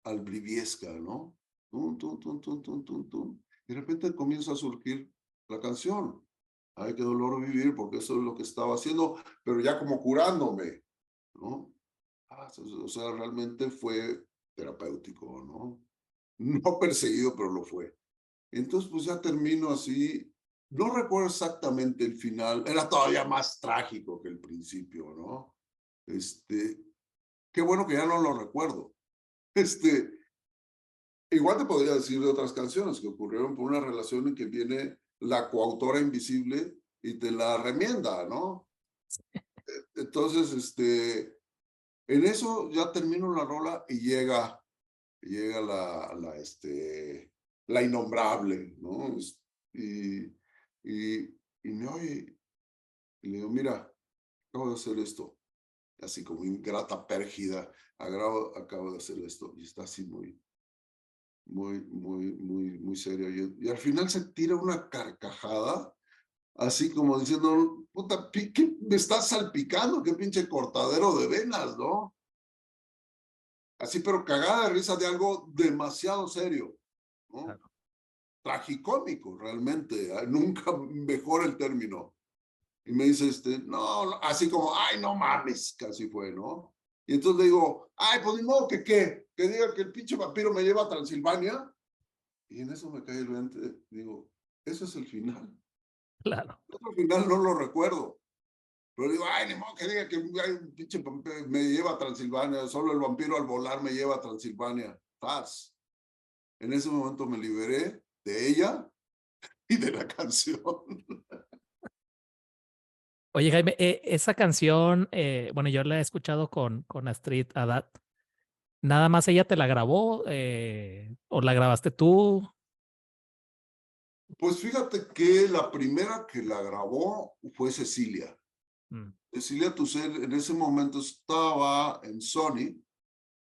al Briviesca, ¿no? Tum, tum, tum, tum, tum, tum, tum. Y de repente comienza a surgir la canción. Ay, qué dolor vivir, porque eso es lo que estaba haciendo, pero ya como curándome, ¿no? O sea, realmente fue terapéutico, ¿no? No perseguido, pero lo fue. Entonces, pues ya termino así. No recuerdo exactamente el final. Era todavía más trágico que el principio, ¿no? Qué bueno que ya no lo recuerdo. Igual te podría decir de otras canciones que ocurrieron por una relación en que viene la coautora invisible y te la remienda, ¿no? Entonces, en eso ya termino la rola y llega la innombrable, ¿no? Y, y, y me oye, y le digo, mira, acabo de hacer esto, así como ingrata, pérgida, acabo de hacer esto, y está así muy serio. Y al final se tira una carcajada, así como diciendo, puta, ¿qué me estás salpicando? Qué pinche cortadero de venas, ¿no? Así, pero cagada de risa de algo demasiado serio, ¿no? Claro. Tragicómico, realmente, nunca mejor el término. Y me dice, no, así como, ay, no mames, casi fue, ¿no? Y entonces le digo, ay, pues ni modo que qué, que diga que el pinche vampiro me lleva a Transilvania. Y en eso me cae el 20, digo, ese es el final. Claro. El otro final no lo recuerdo. Pero digo, ay, ni modo que diga que un pinche vampiro me lleva a Transilvania, solo el vampiro al volar me lleva a Transilvania. Paz. En ese momento me liberé de ella y de la canción. Oye, Jaime, esa canción, bueno, yo la he escuchado con Astrid Haddad. ¿Nada más ella te la grabó o la grabaste tú? Pues fíjate que la primera que la grabó fue Cecilia. Mm. Cecilia Tusell en ese momento estaba en Sony.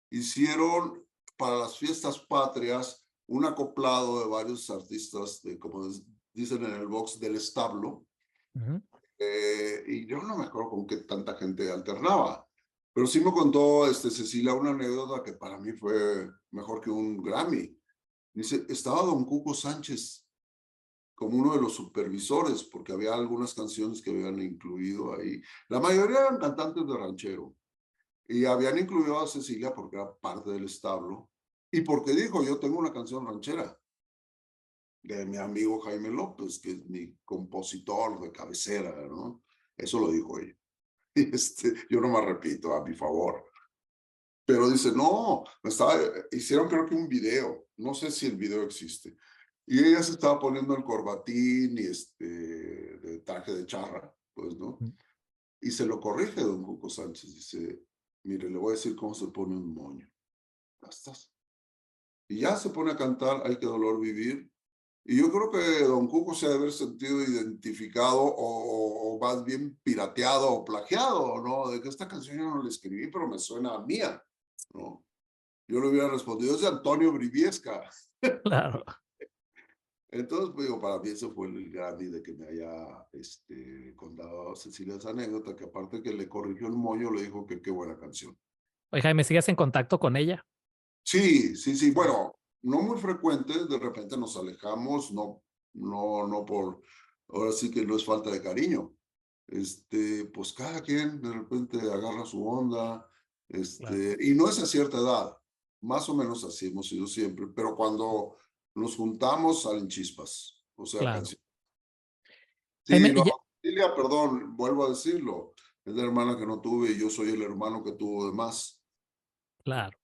Hicieron para las fiestas patrias un acoplado de varios artistas, como dicen en el box, del establo. Ujú. Y yo no me acuerdo con qué tanta gente alternaba. Pero sí me contó Cecilia una anécdota que para mí fue mejor que un Grammy. Dice, estaba don Cuco Sánchez como uno de los supervisores, porque había algunas canciones que habían incluido ahí. La mayoría eran cantantes de ranchero. Y habían incluido a Cecilia porque era parte del establo. Y porque dijo, yo tengo una canción ranchera de mi amigo Jaime López, que es mi compositor de cabecera, ¿no? Eso lo dijo ella. Y yo no me repito, a mi favor. Pero dice, no, hicieron creo que un video, no sé si el video existe. Y ella se estaba poniendo el corbatín y de traje de charra, pues, ¿no? Mm. Y se lo corrige don Cuco Sánchez, dice, mire, le voy a decir cómo se pone un moño. Ya estás. Y ya se pone a cantar Ay, qué dolor vivir. Y yo creo que don Cuco se ha de haber sentido identificado o más bien pirateado o plagiado, ¿no? De que esta canción yo no la escribí, pero me suena a mía, ¿no? Yo le hubiera respondido, es de Antonio Briviesca. Claro. Entonces, pues, digo, para mí eso fue el Grammy de que me haya contado Cecilia esa anécdota, que aparte que le corrigió el moño, le dijo que qué buena canción. Oye, Jaime, ¿sigues en contacto con ella? Sí, sí, sí. Mm. Bueno, no muy frecuente, de repente nos alejamos, no por, ahora sí que no es falta de cariño. Pues cada quien de repente agarra su onda, Claro. y no es a cierta edad, más o menos así hemos sido siempre, pero cuando nos juntamos salen chispas, o sea, Claro. canciones. Sí, Jaime, no, Lilia, perdón, vuelvo a decirlo, es la hermana que no tuve y yo soy el hermano que tuvo de más. claro.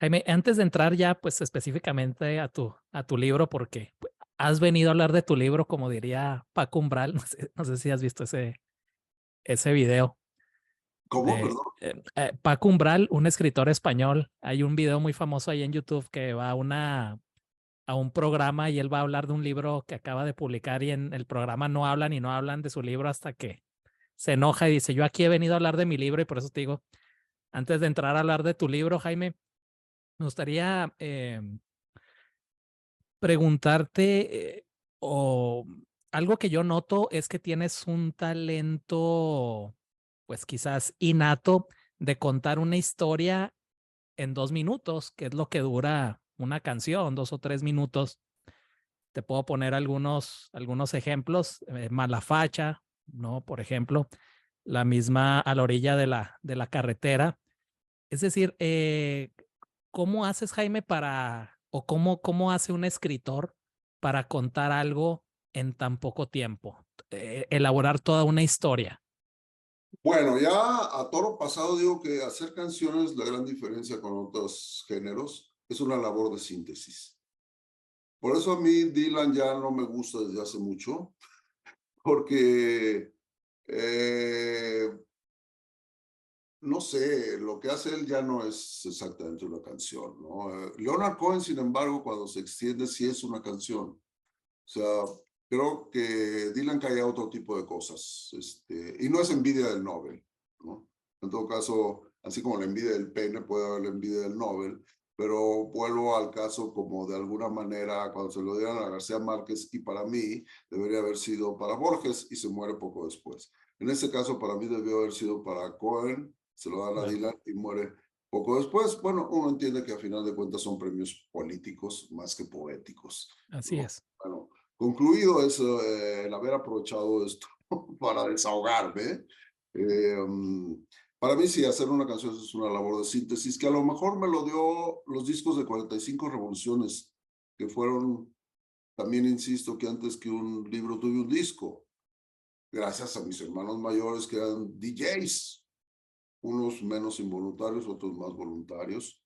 Jaime, antes de entrar ya, pues específicamente a tu libro, porque pues, has venido a hablar de tu libro, como diría Paco Umbral, no sé si has visto ese video ¿Cómo? de Perdón. Paco Umbral, un escritor español. Hay un video muy famoso ahí en YouTube que va a un programa y él va a hablar de un libro que acaba de publicar y en el programa no hablan y no hablan de su libro hasta que se enoja y dice, yo aquí he venido a hablar de mi libro y por eso te digo, antes de entrar a hablar de tu libro, Jaime, me gustaría preguntarte, o algo que yo noto es que tienes un talento, pues quizás innato, de contar una historia en 2 minutos, que es lo que dura una canción, 2 o 3 minutos. Te puedo poner algunos ejemplos. Malafacha, ¿no? Por ejemplo, la misma A la orilla de la carretera. Es decir, ¿cómo haces, Jaime, o cómo hace un escritor para contar algo en tan poco tiempo? Elaborar toda una historia. Bueno, ya a toro pasado digo que hacer canciones, la gran diferencia con otros géneros, es una labor de síntesis. Por eso a mí Dylan ya no me gusta desde hace mucho, porque no sé, lo que hace él ya no es exactamente una canción, ¿no? Leonard Cohen, sin embargo, cuando se extiende, sí es una canción. O sea, creo que Dylan cae a otro tipo de cosas, y no es envidia del Nobel, ¿no? En todo caso, así como la envidia del pene, puede haber la envidia del Nobel, pero vuelvo al caso como de alguna manera, cuando se lo dieron a García Márquez, y para mí debería haber sido para Borges, y se muere poco después. En este caso, para mí debió haber sido para Cohen, se lo dan a Claro, Dylan y muere poco después. Bueno, uno entiende que a final de cuentas son premios políticos más que poéticos, así ¿no? es. Bueno, concluido eso, el haber aprovechado esto para desahogarme, para mí sí, hacer una canción es una labor de síntesis que a lo mejor me lo dio los discos de 45 revoluciones, que fueron, también insisto, que antes que un libro tuve un disco, gracias a mis hermanos mayores que eran DJs, unos menos involuntarios, otros más voluntarios.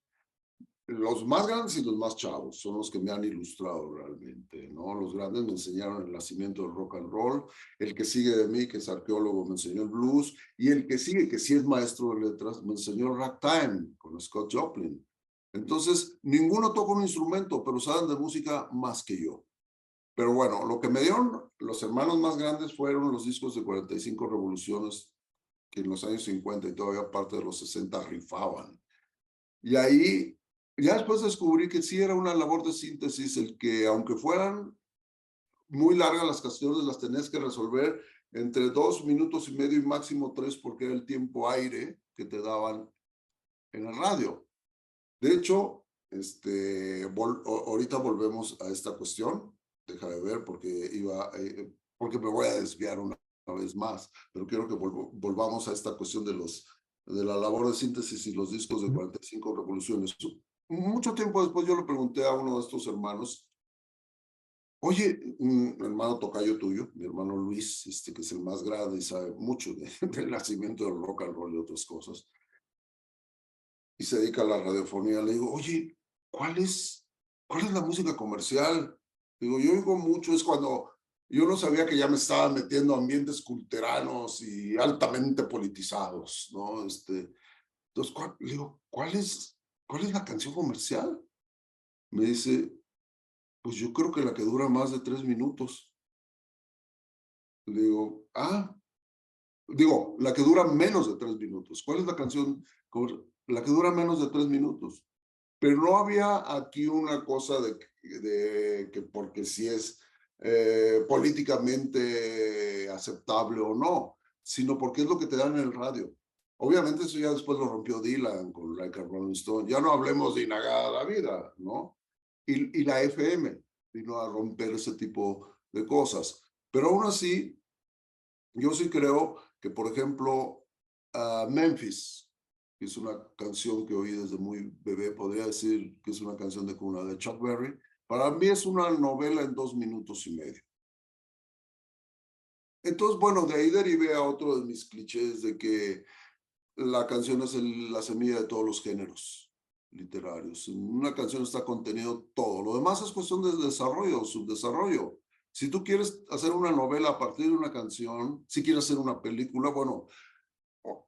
Los más grandes y los más chavos son los que me han ilustrado realmente, ¿no? Los grandes me enseñaron el nacimiento del rock and roll, el que sigue de mí, que es arqueólogo, me enseñó el blues, y el que sigue, que sí es maestro de letras, me enseñó el ragtime con Scott Joplin. Entonces, ninguno toca un instrumento, pero saben de música más que yo. Pero bueno, lo que me dieron los hermanos más grandes fueron los discos de 45 revoluciones, que en los años 50 y todavía parte de los 60 rifaban. Y ahí, ya después descubrí que sí era una labor de síntesis, el que aunque fueran muy largas las canciones, las tenías que resolver entre 2 minutos y medio y máximo 3, porque era el tiempo aire que te daban en el radio. De hecho, ahorita volvemos a esta cuestión, deja de ver porque me voy a desviar una vez más, pero quiero que volvamos a esta cuestión de la labor de síntesis y los discos de Ujú. 45 revoluciones. Mucho tiempo después yo le pregunté a uno de estos hermanos, oye, un hermano tocayo tuyo, mi hermano Luis, que es el más grande y sabe mucho del nacimiento del rock and roll y otras cosas, y se dedica a la radiofonía, le digo, oye, ¿cuál es la música comercial? Digo, yo oigo mucho, es cuando yo no sabía que ya me estaba metiendo a ambientes culteranos y altamente politizados, ¿no? Entonces, le digo, ¿cuál es la canción comercial? Me dice, pues yo creo que la que dura más de 3 minutos. Le digo, la que dura menos de 3 minutos. ¿Cuál es la canción? La que dura menos de 3 minutos. Pero no había aquí una cosa de que porque si es políticamente aceptable o no, sino porque es lo que te dan en el radio. Obviamente eso ya después lo rompió Dylan con Like a Rolling Stone. Ya no hablemos de Inagada la Vida, ¿no? Y la FM vino a romper ese tipo de cosas. Pero aún así, yo sí creo que, por ejemplo, Memphis, que es una canción que oí desde muy bebé, podría decir que es una canción de cuna de Chuck Berry, para mí es una novela en 2 minutos y medio. Entonces, bueno, de ahí derivé a otro de mis clichés de que la canción es la semilla de todos los géneros literarios. En una canción está contenido todo. Lo demás es cuestión de desarrollo, subdesarrollo. Si tú quieres hacer una novela a partir de una canción, si quieres hacer una película, bueno,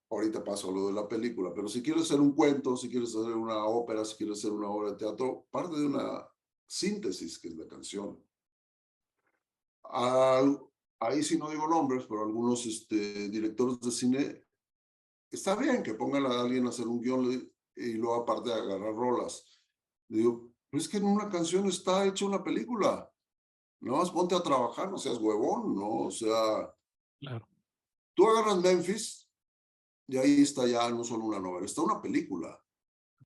ahorita paso a lo de la película, pero si quieres hacer un cuento, si quieres hacer una ópera, si quieres hacer una obra de teatro, parte de una síntesis que es la canción. Al, ahí sí no digo nombres, pero algunos directores de cine, está bien que pongan a alguien a hacer un guión y luego aparte agarrar rolas. Digo, Pero es que en una canción está hecha una película. No más ponte a trabajar, no seas huevón, ¿no? O sea, Claro. tú agarras Memphis y ahí está ya no solo una novela, está una película.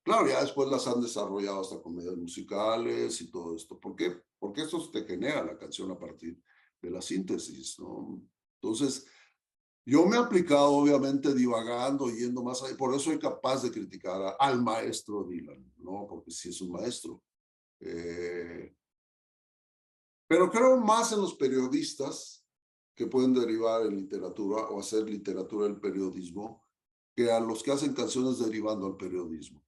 Claro, ya después las han desarrollado hasta comedias musicales y todo esto. ¿Por qué? Porque eso te genera la canción a partir de la síntesis, ¿no? Entonces, yo me he aplicado, obviamente, divagando, yendo más allá. Por eso soy capaz de criticar al maestro Dylan, ¿no? Porque sí es un maestro. Eh, pero creo más en los periodistas que pueden derivar en literatura o hacer literatura del periodismo que a los que hacen canciones derivando al periodismo.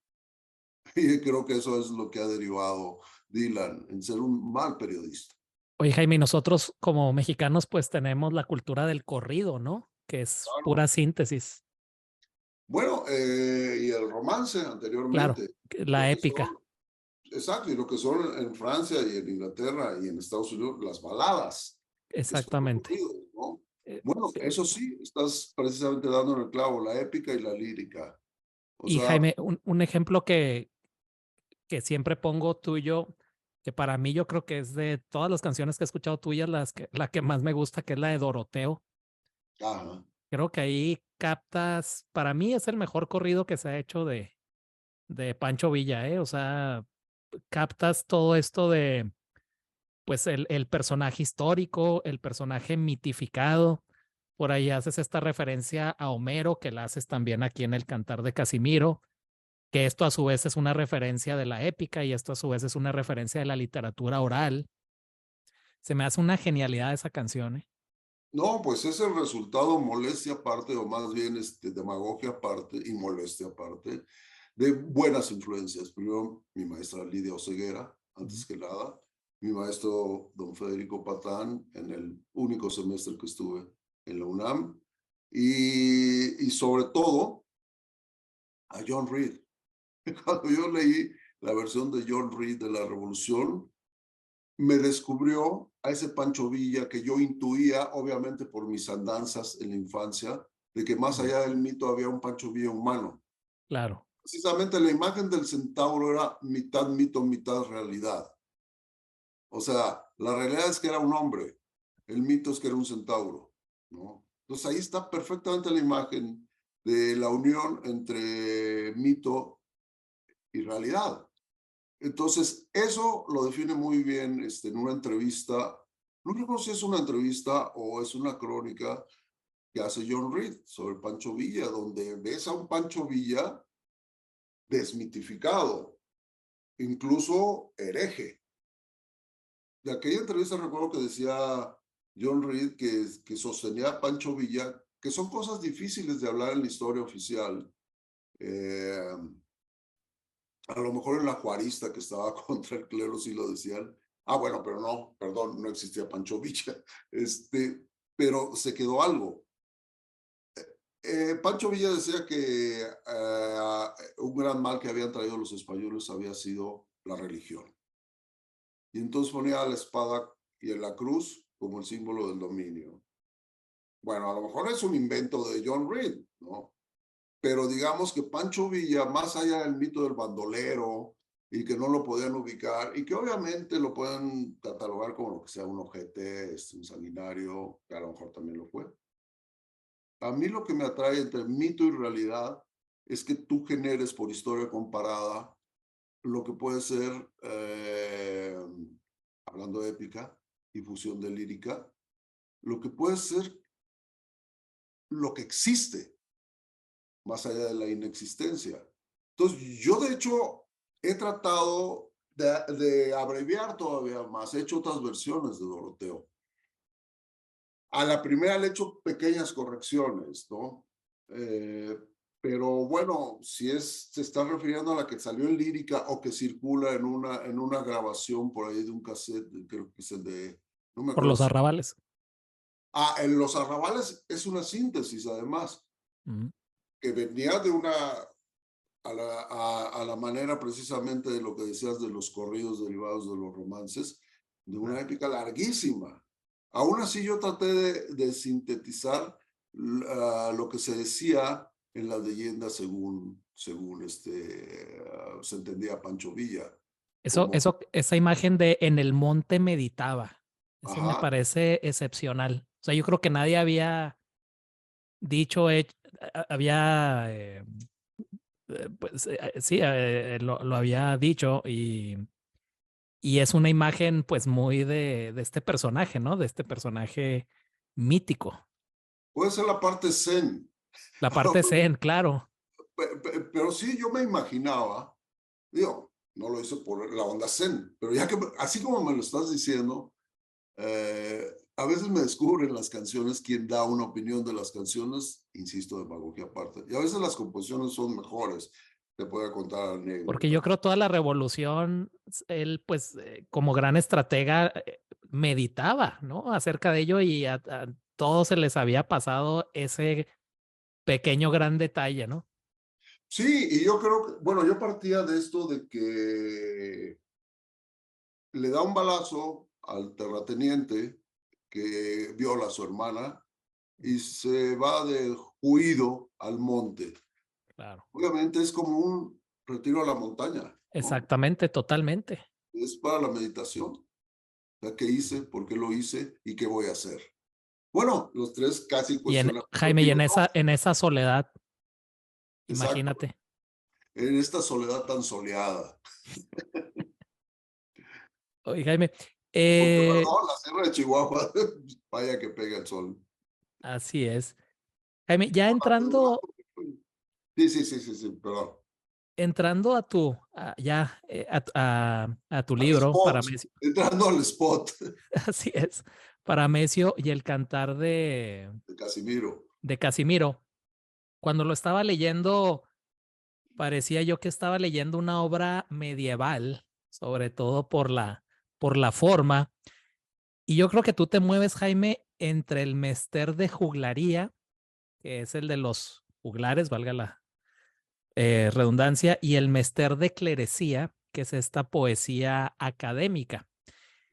Y creo que eso es lo que ha derivado Dylan, en ser un mal periodista. Oye, Jaime, y nosotros como mexicanos pues tenemos la cultura del corrido, ¿no? Que es Claro. pura síntesis. Bueno, y el romance Claro, anteriormente, lo la que épica, son, exacto, y lo que son en Francia y en Inglaterra y en Estados Unidos, las baladas, que son los exactamente. corridos, ¿no? Eh, Bueno, eh, eso sí, estás precisamente dando en el clavo, la épica y la lírica. O Y sea, Jaime, un ejemplo que siempre pongo tuyo, que para mí yo creo que es de todas las canciones que he escuchado tuyas, la que más me gusta, que es la de Doroteo. ajá, Creo que ahí captas, para mí es el mejor corrido que se ha hecho de Pancho Villa, ¿eh? O sea, captas todo esto de, pues, el personaje histórico, el personaje mitificado. Por ahí haces esta referencia a Homero, que la haces también aquí en el Cantar de Casimiro, que esto a su vez es una referencia de la épica y esto a su vez es una referencia de la literatura oral. Se me hace una genialidad esa canción, ¿eh? no, pues es el resultado, molestia aparte, o más bien demagogia aparte y molestia aparte, de buenas influencias. Primero, mi maestra Lidia Oseguera, Ujú. antes que nada, mi maestro don Federico Patán, en el único semestre que estuve en la UNAM, y sobre todo a John Reed. Cuando yo leí la versión de John Reed de La Revolución, me descubrió a ese Pancho Villa que yo intuía, obviamente por mis andanzas en la infancia, de que más Ujú. allá del mito había un Pancho Villa humano. Claro, Precisamente la imagen del centauro era mitad mito, mitad realidad. O sea, la realidad es que era un hombre, el mito es que era un centauro, ¿no? Entonces ahí está perfectamente la imagen de la unión entre mito y realidad. Entonces, eso lo define muy bien en una entrevista. No recuerdo si es una entrevista o es una crónica que hace John Reed sobre Pancho Villa, donde ves a un Pancho Villa desmitificado, incluso hereje. De aquella entrevista recuerdo que decía John Reed que sostenía a Pancho Villa, que son cosas difíciles de hablar en la historia oficial. Eh, a lo mejor en la juarista que estaba contra el clero sí lo decían. Ah, bueno, pero no, perdón, no existía Pancho Villa. Pero se quedó algo. Pancho Villa decía que un gran mal que habían traído los españoles había sido la religión. Y entonces ponía la espada y la cruz como el símbolo del dominio. Bueno, a lo mejor es un invento de John Reed, ¿no? Pero digamos que Pancho Villa, más allá del mito del bandolero y que no lo podían ubicar y que obviamente lo pueden catalogar como lo que sea un ojete, un sanguinario, que a lo mejor también lo fue. A mí lo que me atrae entre mito y realidad es que tú generes por historia comparada lo que puede ser, hablando de épica y fusión de lírica, lo que puede ser lo que existe más allá de la inexistencia. Entonces, yo de hecho he tratado de abreviar todavía más, he hecho otras versiones de Doroteo. A la primera le he hecho pequeñas correcciones, ¿no? Eh, pero bueno, si se está refiriendo a la que salió en lírica o que circula en una grabación por ahí de un cassette, creo que es el de, no me por acuerdo los si. arrabales. Ah, en Los Arrabales es una síntesis además, Ujú. que venía de una, a la manera precisamente de lo que decías de los corridos derivados de los romances, de una Claro. épica larguísima. Aún así yo traté de sintetizar lo que se decía en las leyendas según se entendía Pancho Villa. como, Esa imagen de en el monte meditaba, eso me ajá, parece excepcional. O sea, yo creo que nadie había dicho, había, pues sí, lo había dicho y es una imagen pues muy de este personaje, ¿no? De este personaje mítico. puede ser la parte zen. La parte zen, claro, Pero sí, yo me imaginaba, digo, no lo hice por la onda zen, pero ya que, así como me lo estás diciendo, a veces me descubren las canciones, quien da una opinión de las canciones, insisto, demagogia aparte, y a veces las composiciones son mejores, te puedo contar porque yo anécdotas. creo toda la revolución, él pues como gran estratega meditaba, ¿no? Acerca de ello y a todos se les había pasado ese pequeño gran detalle, ¿no? Sí, y yo creo que, bueno, yo partía de esto de que le da un balazo al terrateniente que viola a su hermana y se va de huido al monte. Claro. Obviamente es como un retiro a la montaña, ¿no? Exactamente, totalmente. Es para la meditación. O sea, ¿qué hice? ¿Por qué lo hice? ¿Y qué voy a hacer? Bueno, los tres casi Y en cuestionamos lo Jaime, y mismo. en esa soledad, Exacto. imagínate. En esta soledad tan soleada. Oye, Jaime, Porque, perdón, la sierra de Chihuahua, vaya que pega el sol. así es. Jaime, ya Hola, entrando, sí, sí, sí, sí, sí, perdón. entrando a tu, ya, a tu Al libro, spot, Paramesio, entrando al spot así es, Paramesio y el cantar de Casimiro. de Casimiro. Cuando lo estaba leyendo, parecía yo que estaba leyendo una obra medieval, sobre todo por la forma. Y yo creo que tú te mueves, Jaime, entre el mester de juglaría, que es el de los juglares, valga la redundancia, y el mester de clerecía, que es esta poesía académica.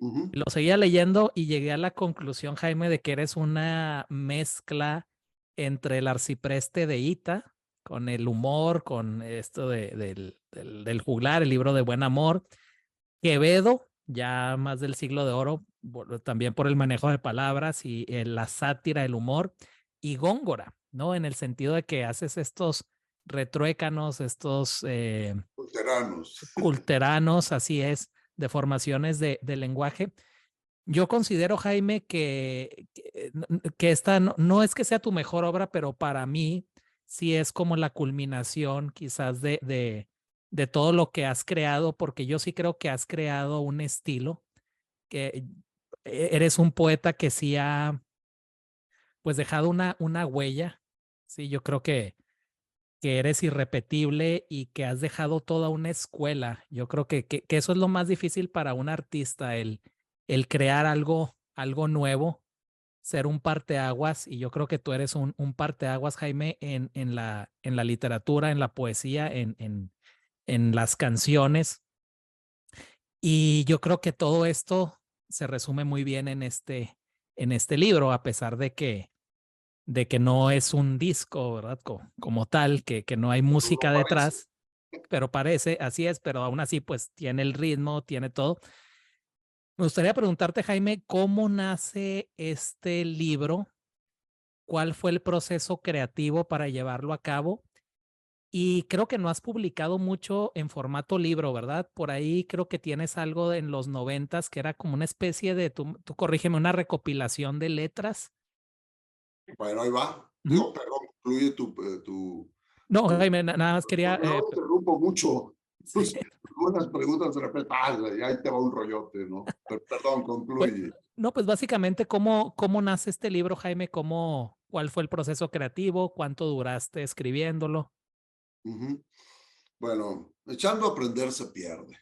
Ujú, Lo seguía leyendo y llegué a la conclusión, Jaime, de que eres una mezcla entre el arcipreste de Ita, con el humor, con esto del juglar, el libro de buen amor, Quevedo, ya más del siglo de oro, también por el manejo de palabras y la sátira, el humor, y Góngora, ¿no? En el sentido de que haces estos retruécanos, estos veteranos. culteranos, así es, deformaciones de lenguaje. Yo considero, Jaime, que esta no es que sea tu mejor obra, pero para mí sí es como la culminación quizás de todo lo que has creado, porque yo sí creo que has creado un estilo, que eres un poeta que sí ha pues dejado una huella. Sí, yo creo que eres irrepetible y que has dejado toda una escuela. Yo creo que eso es lo más difícil para un artista, el crear algo nuevo, ser un parteaguas. Y yo creo que tú eres un parteaguas, Jaime, en la literatura, en la poesía, en las canciones. Y yo creo que todo esto se resume muy bien en este libro, a pesar de que no es un disco, ¿verdad? Como tal, que no hay Pero música no parece. detrás, pero parece, así es, pero aún así, pues tiene el ritmo, tiene todo. Me gustaría preguntarte, Jaime, ¿cómo nace este libro? ¿Cuál fue el proceso creativo para llevarlo a cabo? Y creo que no has publicado mucho en formato libro, ¿verdad? Por ahí creo que tienes algo en los noventas que era como una especie de, tú corrígeme, una recopilación de letras. Bueno, ahí va. Ujú. Digo, perdón, concluye tu, No, tu, Jaime, nada más quería, porque no interrumpo mucho. sí, Tus algunas preguntas de repente, y ahí te va un rollote, ¿no? Pero, perdón, pues, concluye. no, pues básicamente, ¿cómo nace este libro, Jaime? ¿Cuál fue el proceso creativo? ¿Cuánto duraste escribiéndolo? Ujú. Bueno, echando a aprender se pierde.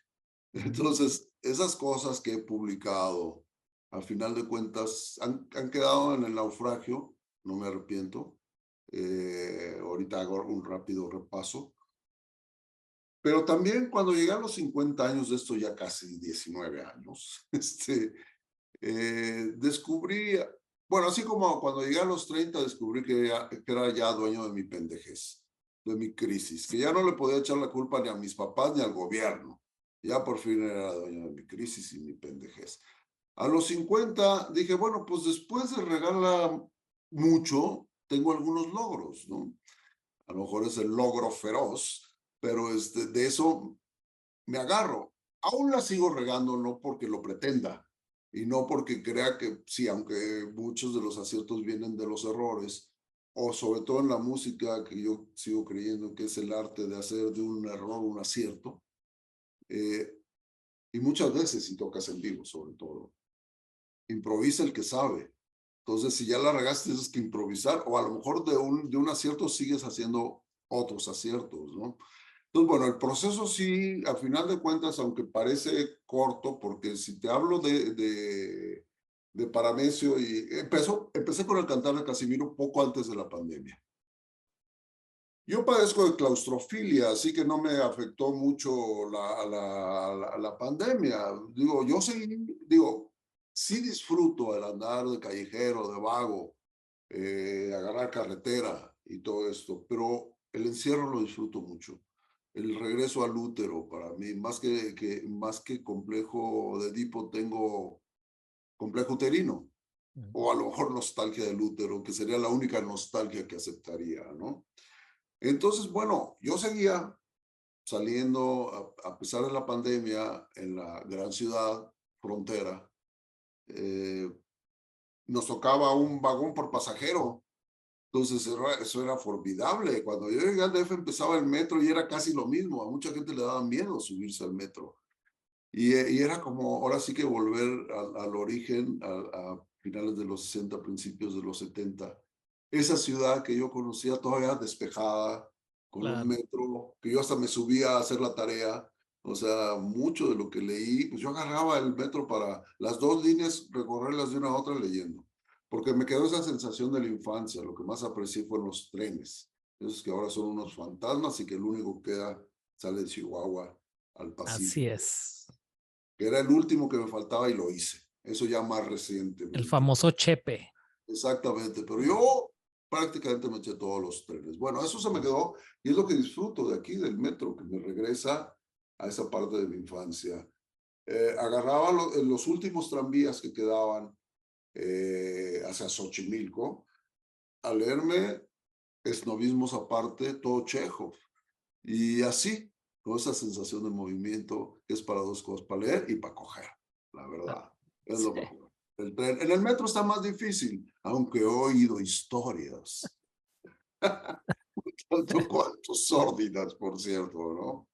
Ujú. Entonces, esas cosas que he publicado, al final de cuentas, han quedado en el naufragio, no me arrepiento. Ahorita hago un rápido repaso. Pero también cuando llegué a los 50 años de esto, ya casi 19 años, descubrí, bueno, así como cuando llegué a los 30, descubrí que era ya dueño de mi pendejez, de mi crisis, que ya no le podía echar la culpa ni a mis papás ni al gobierno. Ya por fin era dueño de mi crisis y mi pendejez. A los 50 dije, bueno, pues después de regarla mucho, tengo algunos logros, ¿no? A lo mejor es el logro feroz, pero de eso me agarro. Aún la sigo regando, no porque lo pretenda y no porque crea que sí, aunque muchos de los aciertos vienen de los errores, o sobre todo en la música, que yo sigo creyendo que es el arte de hacer de un error un acierto, eh, y muchas veces si tocas en vivo, sobre todo. Improvisa el que sabe. Entonces, si ya la regaste, tienes que improvisar, o a lo mejor de un acierto sigues haciendo otros aciertos, ¿no? Entonces, bueno, el proceso sí, a final de cuentas, aunque parece corto, porque si te hablo de Paramesio, y empecé con el Cantar de Casimiro poco antes de la pandemia. Yo padezco de claustrofilia, así que no me afectó mucho la pandemia. Sí disfruto el andar de callejero, de vago, agarrar carretera y todo esto, pero el encierro lo disfruto mucho. El regreso al útero para mí, más que complejo de Edipo, tengo complejo uterino, o a lo mejor nostalgia del útero, que sería la única nostalgia que aceptaría, ¿no? Entonces, bueno, yo seguía saliendo, a pesar de la pandemia, en la gran ciudad frontera. eh, Nos tocaba un vagón por pasajero. Entonces, eso era formidable. Cuando yo llegué al DF empezaba el metro y era casi lo mismo. A mucha gente le daba miedo subirse al metro. Y era como, ahora sí que volver al origen, a finales de los 60, principios de los 70. Esa ciudad que yo conocía todavía despejada, con un Claro. metro, que yo hasta me subía a hacer la tarea. O sea, mucho de lo que leí, pues yo agarraba el metro para las dos líneas, recorrerlas de una a otra leyendo. Porque me quedó esa sensación de la infancia. Lo que más aprecié fueron los trenes. Esos que ahora son unos fantasmas y que el único que queda sale de Chihuahua al Así Pacífico, es. que era el último que me faltaba y lo hice. Eso ya más El recientemente. famoso Chepe. Exactamente, pero yo prácticamente me eché todos los trenes. Bueno, eso se me quedó y es lo que disfruto de aquí, del metro, que me regresa a esa parte de mi infancia. Agarraba los últimos tranvías que quedaban hacia Xochimilco a leerme esnovismos aparte, todo Chekhov. Y así, con esa sensación de movimiento, que es para dos cosas, para leer y para coger, la verdad, es lo Sí. mejor. El tren, en el metro está más difícil, aunque he oído historias, tanto cuanto sórdidas, por cierto, ¿no?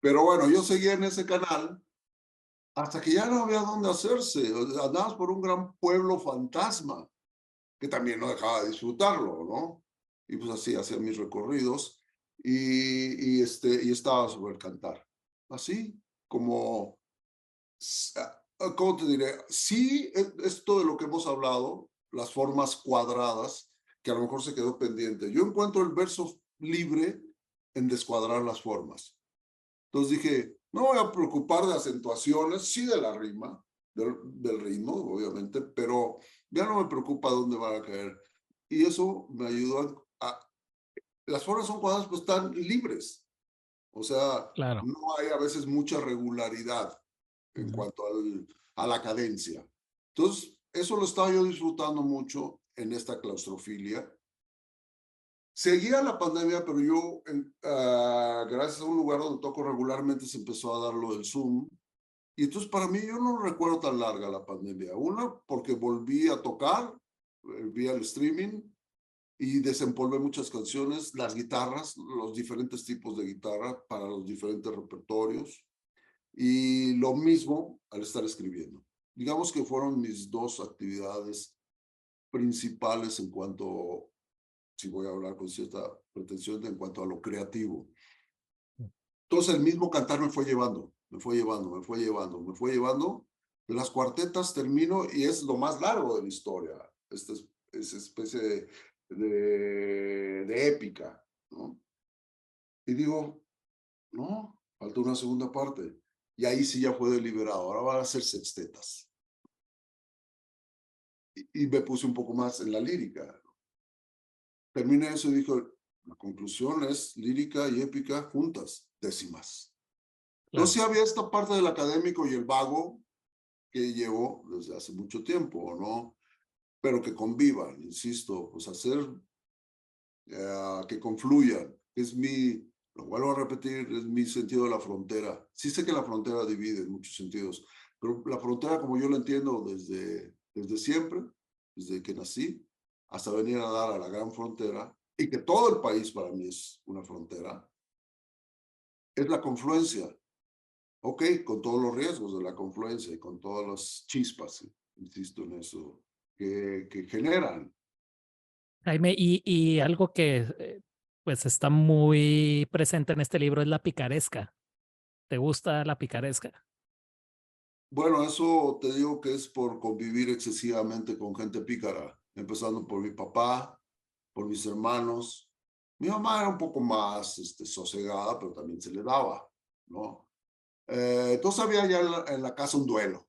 Pero bueno, yo seguía en ese canal hasta que ya no había dónde hacerse. Andabas por un gran pueblo fantasma, que también no dejaba de disfrutarlo, ¿no? Y pues así hacía mis recorridos y estaba sobre el cantar. Así como, ¿cómo te diré? Sí, esto de lo que hemos hablado, las formas cuadradas, que a lo mejor se quedó pendiente. Yo encuentro el verso libre en descuadrar las formas. Entonces dije, no voy a preocupar de acentuaciones, sí de la rima, del ritmo, obviamente, pero ya no me preocupa dónde van a caer. Y eso me ayudó las formas son cuadradas, pues están libres. O sea, Claro. no hay a veces mucha regularidad en Ujú. cuanto a la cadencia. Entonces, eso lo estaba yo disfrutando mucho en esta claustrofilia. Seguía la pandemia, pero yo, gracias a un lugar donde toco regularmente, se empezó a dar lo del Zoom. Y entonces para mí yo no recuerdo tan larga la pandemia. Una, porque volví a tocar vía el streaming y desempolvé muchas canciones, las guitarras, los diferentes tipos de guitarra para los diferentes repertorios. Y lo mismo al estar escribiendo. Digamos que fueron mis dos actividades principales en cuanto, si voy a hablar con cierta pretensión, en cuanto a lo creativo. Entonces el mismo cantar me fue llevando, me fue llevando, me fue llevando, me fue llevando. De las cuartetas termino y es lo más largo de la historia. Esta es especie de épica, ¿no? Y digo, no, falta una segunda parte. Y ahí sí ya fue deliberado, ahora van a ser sextetas. Y me puse un poco más en la lírica. Terminé eso y dije, la conclusión es lírica y épica juntas, décimas. Entonces claro. sí había esta parte del académico y el vago que llevo desde hace mucho tiempo, ¿no? Pero que convivan, insisto, pues hacer que confluyan. Lo vuelvo a repetir, es mi sentido de la frontera. Sí sé que la frontera divide en muchos sentidos, pero la frontera como yo la entiendo desde siempre, desde que nací, hasta venir a dar a la gran frontera, y que todo el país para mí es una frontera, es la confluencia. Ok, con todos los riesgos de la confluencia y con todas las chispas, insisto en eso, que generan. Jaime, y algo que pues está muy presente en este libro es la picaresca. ¿Te gusta la picaresca? Bueno, eso te digo que es por convivir excesivamente con gente pícara, empezando por mi papá, por mis hermanos. Mi mamá era un poco más sosegada, pero también se le daba, ¿no? Entonces había ya en la casa un duelo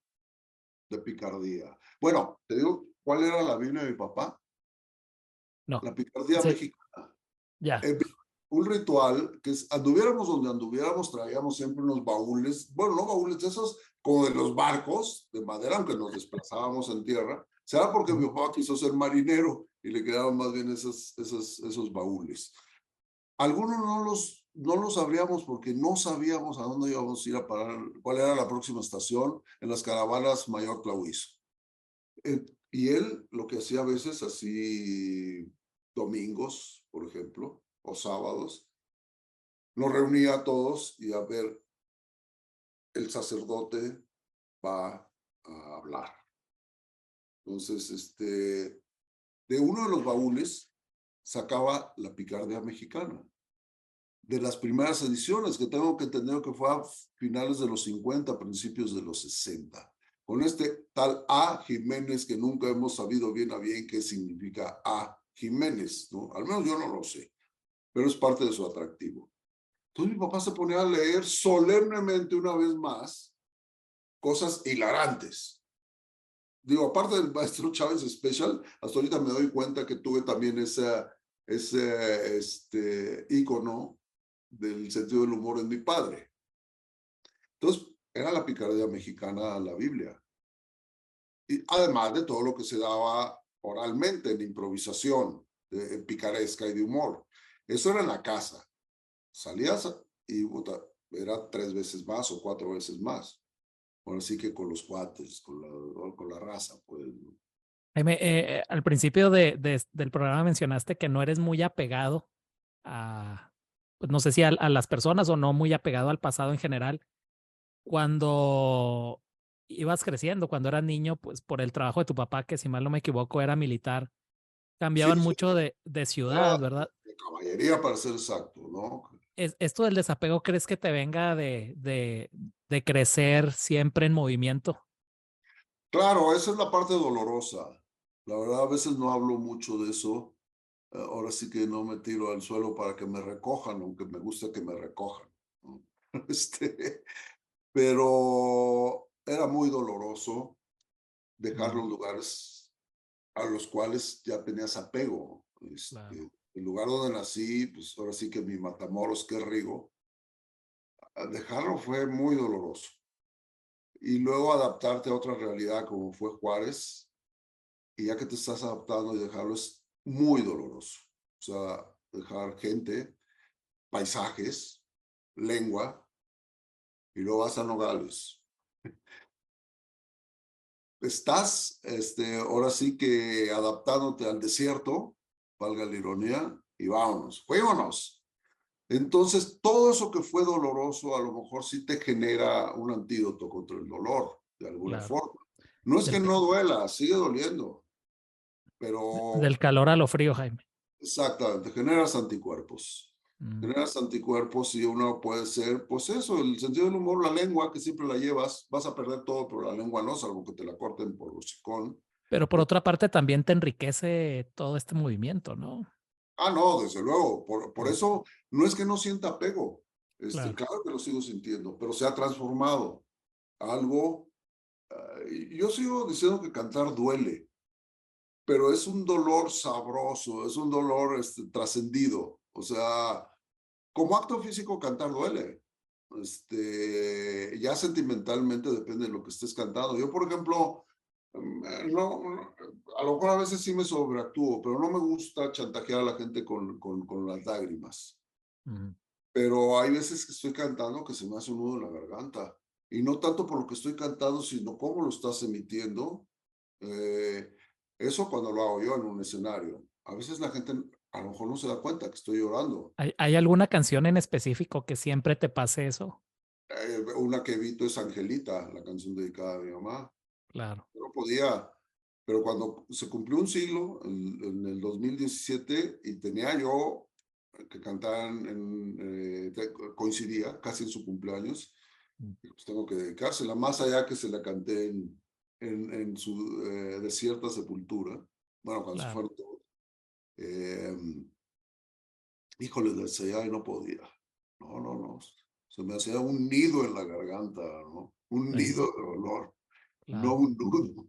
de picardía. Bueno, te digo, ¿cuál era la Biblia de mi papá? No. La picardía Sí, mexicana. ya. Eh, un ritual que es, anduviéramos donde anduviéramos, traíamos siempre unos baúles, bueno, no baúles de esos, como de los barcos de madera, aunque nos desplazábamos en tierra. Será porque Ujú. mi papá quiso ser marinero y le quedaban más bien esos baúles. Algunos no los abríamos porque no sabíamos a dónde íbamos a ir a parar, cuál era la próxima estación en las caravanas Mayor Clauizo. Y él lo que hacía a veces, así domingos, por ejemplo, o sábados, nos reunía a todos y a ver, el sacerdote va a hablar. Entonces, de uno de los baúles sacaba la picardía mexicana, de las primeras ediciones, que tengo que entender que fue a finales de los 50, principios de los 60, con este tal A. Jiménez, que nunca hemos sabido bien a bien qué significa A. Jiménez, ¿no? Al menos yo no lo sé, pero es parte de su atractivo. Entonces mi papá se ponía a leer solemnemente una vez más cosas hilarantes. Digo, aparte del maestro Chávez Special, hasta ahorita me doy cuenta que tuve también ese ícono del sentido del humor en mi padre. Entonces, era la picardía mexicana la Biblia. Y además de todo lo que se daba oralmente en improvisación, en picaresca y de humor. Eso era en la casa. Salías y era 3 veces más o 4 veces más. Ahora sí que con los cuates, con la raza, pues. Jaime, al principio del programa mencionaste que no eres muy apegado a, pues no sé si a las personas o no muy apegado al pasado en general. Cuando ibas creciendo, cuando eras niño, pues por el trabajo de tu papá, que si mal no me equivoco era militar, Sí, cambiaban sí, mucho de ciudad, era ¿verdad? de caballería para ser exacto, ¿no? ¿Esto del desapego crees que te venga de crecer siempre en movimiento? Claro, esa es la parte dolorosa. La verdad, a veces no hablo mucho de eso. Ahora sí que no me tiro al suelo para que me recojan, aunque me gusta que me recojan, ¿no? Pero era muy doloroso dejar Mm, los lugares a los cuales ya tenías apego. claro. El lugar donde nací, pues ahora sí que mi Matamoros, que Rigo, dejarlo fue muy doloroso. Y luego adaptarte a otra realidad como fue Juárez, y ya que te estás adaptando y dejarlo es muy doloroso. O sea, dejar gente, paisajes, lengua, y luego vas a Nogales. Estás, ahora sí que adaptándote al desierto, valga la ironía, y vámonos, fuímonos. Entonces, todo eso que fue doloroso, a lo mejor sí te genera un antídoto contra el dolor, de alguna Claro. forma. No es Del, que no duela, sigue doliendo, pero del calor a lo frío, Jaime. exactamente, generas anticuerpos. Mm. Generas anticuerpos y uno puede ser, pues eso, el sentido del humor, la lengua, que siempre la llevas, vas a perder todo, pero la lengua no, salvo que te la corten por hocicón. Pero por otra parte también te enriquece todo este movimiento, ¿no? No, desde luego, por Mm, eso no es que no sienta apego, claro, claro que lo sigo sintiendo, pero se ha transformado a algo. Y yo sigo diciendo que cantar duele, pero es un dolor sabroso, es un dolor trascendido. O sea, como acto físico cantar duele, Ya sentimentalmente depende de lo que estés cantando. Yo, por ejemplo, a lo mejor a veces sí me sobreactúo, pero no me gusta chantajear a la gente con las lágrimas. Ujú. Pero hay veces que estoy cantando que se me hace un nudo en la garganta. Y no tanto por lo que estoy cantando, sino cómo lo estás emitiendo. Eh, Eso cuando lo hago yo en un escenario. A veces la gente a lo mejor no se da cuenta que estoy llorando. ¿Hay alguna canción en específico que siempre te pase eso? Una que evito es Angelita, la canción dedicada a mi mamá. Claro. Yo no podía, pero cuando se cumplió un siglo, en el 2017, y tenía yo que cantar, coincidía casi en su cumpleaños, Mm. pues tengo que dedicársela, más allá que se la canté en su desierta sepultura, bueno, cuando se Claro. fueron todos. Eh, Híjole, le decía y no podía. No, no, no. Se me hacía un nido en la garganta, ¿no? Un Es, nido de dolor, no claro. un nudo.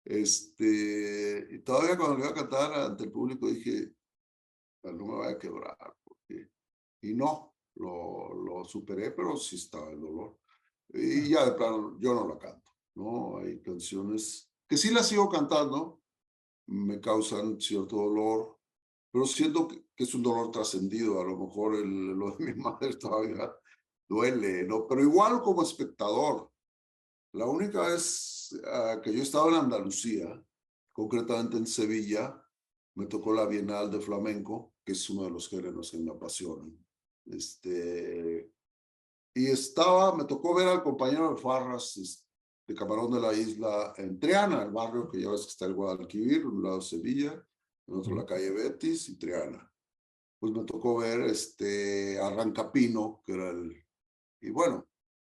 Y todavía cuando le iba a cantar ante el público dije, "Ah, no me vaya a quebrar, porque... Y no, lo superé, pero sí estaba el dolor. Y Ah, ya de plano, yo no la canto, ¿no? Hay canciones que sí las sigo cantando, me causan cierto dolor, pero siento que es un dolor trascendido. A lo mejor lo de mi madre todavía duele, ¿no? Pero igual como espectador, la única vez que yo estaba en Andalucía, concretamente en Sevilla, me tocó la Bienal de Flamenco, que es uno de los géneros que me apasionan. Me tocó ver al compañero de Farras, de Camarón de la Isla, en Triana, el barrio que ya ves que está el Guadalquivir, un lado Sevilla, en otro ujú. la calle Betis y Triana. Pues me tocó ver Arrancapino, que era el... Y bueno,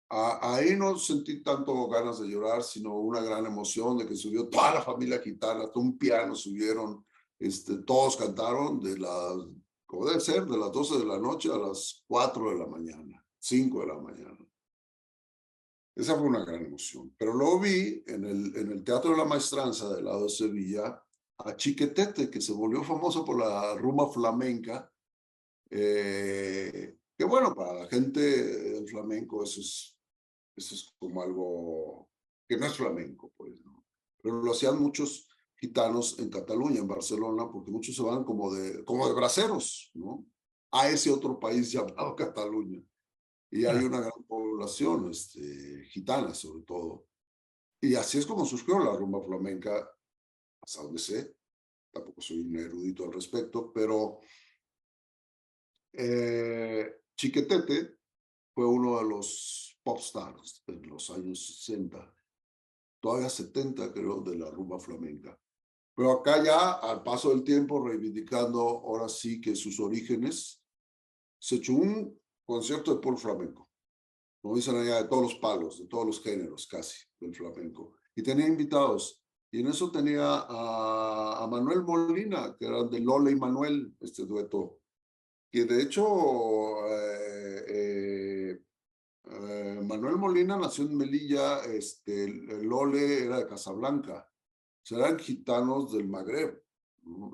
ahí no sentí tanto ganas de llorar, sino una gran emoción de que subió toda la familia gitana, hasta un piano subieron, todos cantaron como debe ser, de las 12 de la noche a las 4 de la mañana, 5 de la mañana. Esa fue una gran emoción. Pero luego vi en el Teatro de la Maestranza del lado de Sevilla a Chiquetete, que se volvió famoso por la rumba flamenca, que bueno, para la gente del flamenco eso es como algo que no es flamenco, pues, ¿no? Pero lo hacían muchos gitanos en Cataluña, en Barcelona, porque muchos se van como de braceros, ¿no? A ese otro país llamado Cataluña. Y hay Claro. una gran población gitana, sobre todo. Y así es como surgió la rumba flamenca, hasta donde sé. Tampoco soy un erudito al respecto, pero Chiquetete fue uno de los pop stars en los años 60, todavía 70 creo, de la rumba flamenca. Pero acá ya, al paso del tiempo, reivindicando ahora sí que sus orígenes, se echó un concierto de puro flamenco, como dicen allá, de todos los palos, de todos los géneros casi del flamenco. Y tenía invitados. Y en eso tenía a Manuel Molina, que eran de Lola y Manuel, este dueto, que de hecho Manuel Molina nació en Melilla, el Lole era de Casablanca, o sea, eran gitanos del Magreb, ¿no?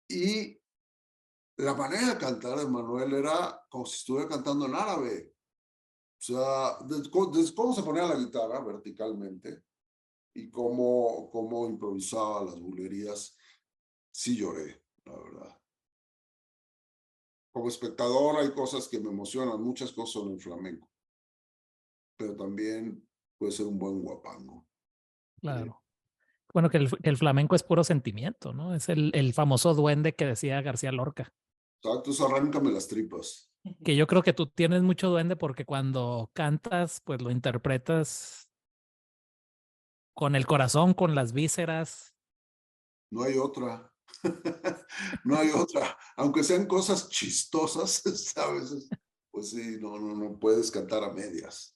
Y la manera de cantar de Manuel era como si estuviera cantando en árabe. O sea, desde cómo se ponía la guitarra verticalmente y cómo improvisaba las bulerías, sí lloré, la verdad. Como espectador hay cosas que me emocionan, muchas cosas son el flamenco, pero también puede ser un buen guapango. Eh, Claro. Bueno, que el flamenco es puro sentimiento, ¿no? Es el famoso duende que decía García Lorca. Exacto, eso arráncame las tripas. Que yo creo que tú tienes mucho duende porque cuando cantas, pues lo interpretas con el corazón, con las vísceras. No hay otra. No hay otra. Aunque sean cosas chistosas, a veces, pues sí, no puedes cantar a medias,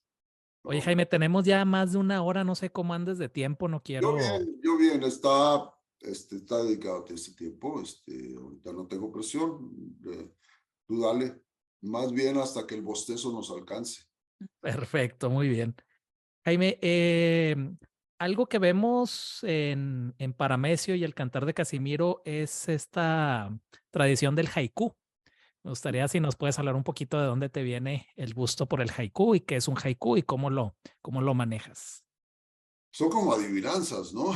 Oye, ¿no? Jaime, tenemos ya más de una hora, no sé cómo andes de tiempo, no quiero. Yo bien, está dedicado a este tiempo, ahorita no tengo presión, tú dale, más bien hasta que el bostezo nos alcance. Perfecto, muy bien. Jaime, algo que vemos en Paramesio y el Cantar de Casimiro es esta tradición del haiku. Me gustaría si nos puedes hablar un poquito de dónde te viene el gusto por el haiku y qué es un haiku y cómo lo manejas. Son como adivinanzas, ¿no?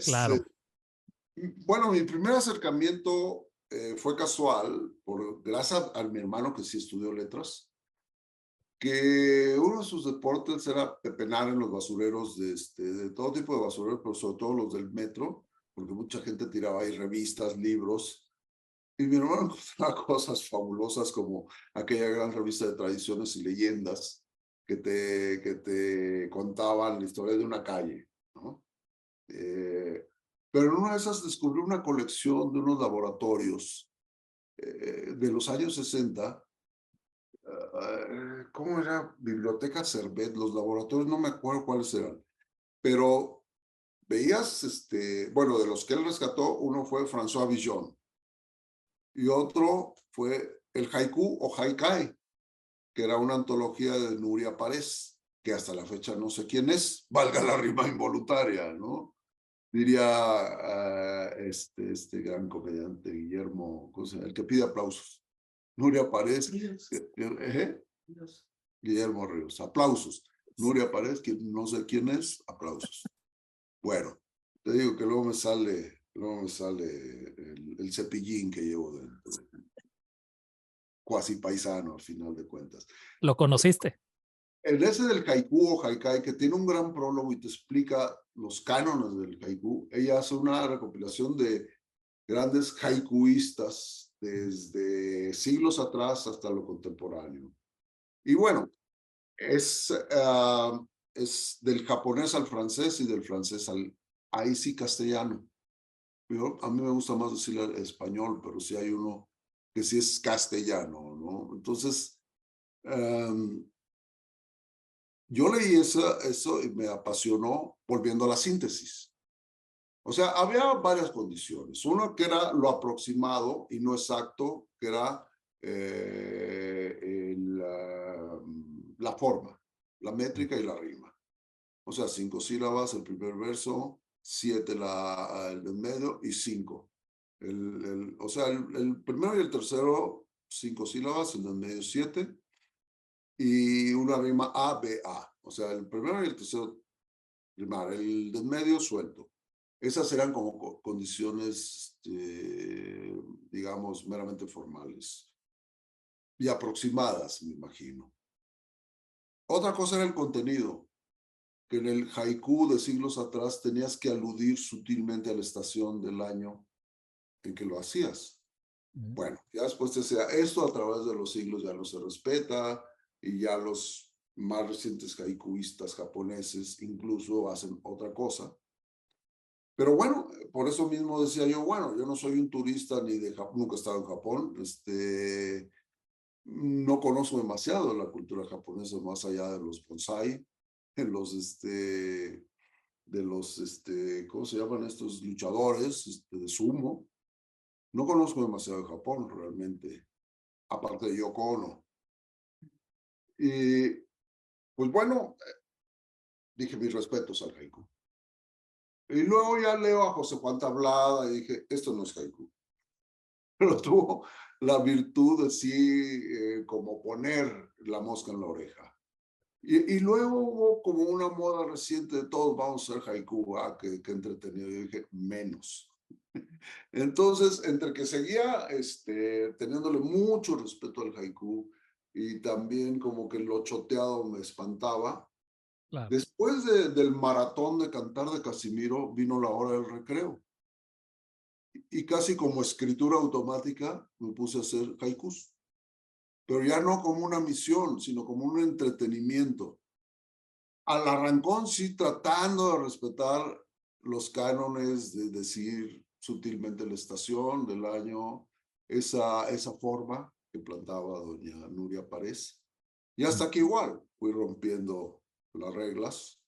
Claro. Este, bueno, mi primer acercamiento fue casual, gracias a mi hermano que sí estudió letras, que uno de sus deportes era pepenar en los basureros de todo tipo de basureros, pero sobre todo los del metro, porque mucha gente tiraba ahí revistas, libros, y mi hermano encontraba cosas fabulosas como aquella gran revista de tradiciones y leyendas que te contaban la historia de una calle, ¿no? Pero en una de esas descubrió una colección de unos laboratorios de los años 60. ¿Cómo era? Biblioteca Servet, los laboratorios, no me acuerdo cuáles eran, pero veías, bueno, de los que él rescató, uno fue François Villon y otro fue el haiku o haikai, que era una antología de Nuria Párez, que hasta la fecha no sé quién es, valga la rima involuntaria, ¿no? Diría gran comediante Guillermo, el que pide aplausos. Nuria Párez, Guillermo Ríos, aplausos. Nuria Párez, que no sé quién es, aplausos. Bueno, te digo que luego me sale el cepillín que llevo dentro. Cuasi paisano, al final de cuentas. ¿Lo conociste? El ese del haiku o haikai, que tiene un gran prólogo y te explica los cánones del haiku, ella hace una recopilación de grandes haikuistas desde siglos atrás hasta lo contemporáneo. Y bueno, es del japonés al francés y del francés ahí sí castellano. A mí me gusta más decir el español, pero sí hay uno que sí es castellano, ¿no? Entonces, yo leí eso y me apasionó volviendo a la síntesis. O sea, había varias condiciones. Uno que era lo aproximado y no exacto, que era la forma, la métrica y la rima. O sea, 5 sílabas el primer verso, 7 el del medio y 5. O sea, el primero y el tercero, 5 sílabas, el del medio 7 y una rima A, B, A. O sea, el primero y el tercero rimar, el del medio suelto. Esas eran como condiciones, digamos, meramente formales y aproximadas, me imagino. Otra cosa era el contenido, que en el haiku de siglos atrás tenías que aludir sutilmente a la estación del año en que lo hacías. Bueno, ya después te decía, esto a través de los siglos ya no se respeta y ya los más recientes haikuistas japoneses incluso hacen otra cosa. Pero bueno, por eso mismo decía yo, bueno, yo no soy un turista ni de Japón, nunca he estado en Japón, no conozco demasiado la cultura japonesa más allá de los bonsai, ¿cómo se llaman estos luchadores de sumo? No conozco demasiado de Japón realmente, aparte de Yoko Ono. Y pues bueno, dije mis respetos al haiku. Y luego ya leo a José Juan Tablada y dije, esto no es haiku. Pero tuvo la virtud de sí, como poner la mosca en la oreja. Y luego hubo como una moda reciente de todos vamos a hacer haiku, qué entretenido. Yo dije, menos. Entonces, entre que seguía teniéndole mucho respeto al haiku y también como que lo choteado me espantaba, Claro. después del maratón de cantar de Casimiro vino la hora del recreo. Y casi como escritura automática me puse a hacer haikus, pero ya no como una misión, sino como un entretenimiento. Al arrancón sí tratando de respetar los cánones, de decir sutilmente la estación del año, esa forma que plantaba doña Nuria Párez. Y hasta que igual fui rompiendo las reglas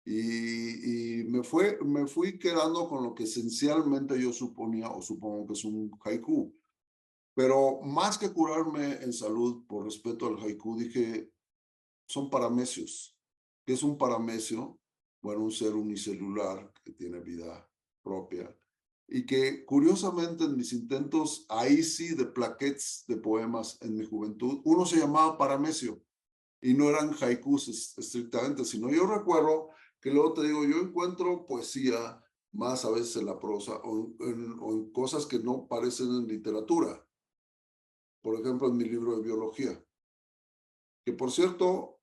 y me fui quedando con lo que esencialmente yo suponía o supongo que es un haiku. Pero más que curarme en salud por respeto al haiku, dije, son paramecios. ¿Qué es un paramecio? Bueno, un ser unicelular que tiene vida propia y que curiosamente en mis intentos, ahí sí, de plaquettes de poemas en mi juventud, uno se llamaba Paramesio y no eran haikus estrictamente, sino yo recuerdo que luego te digo, yo encuentro poesía más a veces en la prosa o en cosas que no parecen en literatura. Por ejemplo, en mi libro de biología, que por cierto,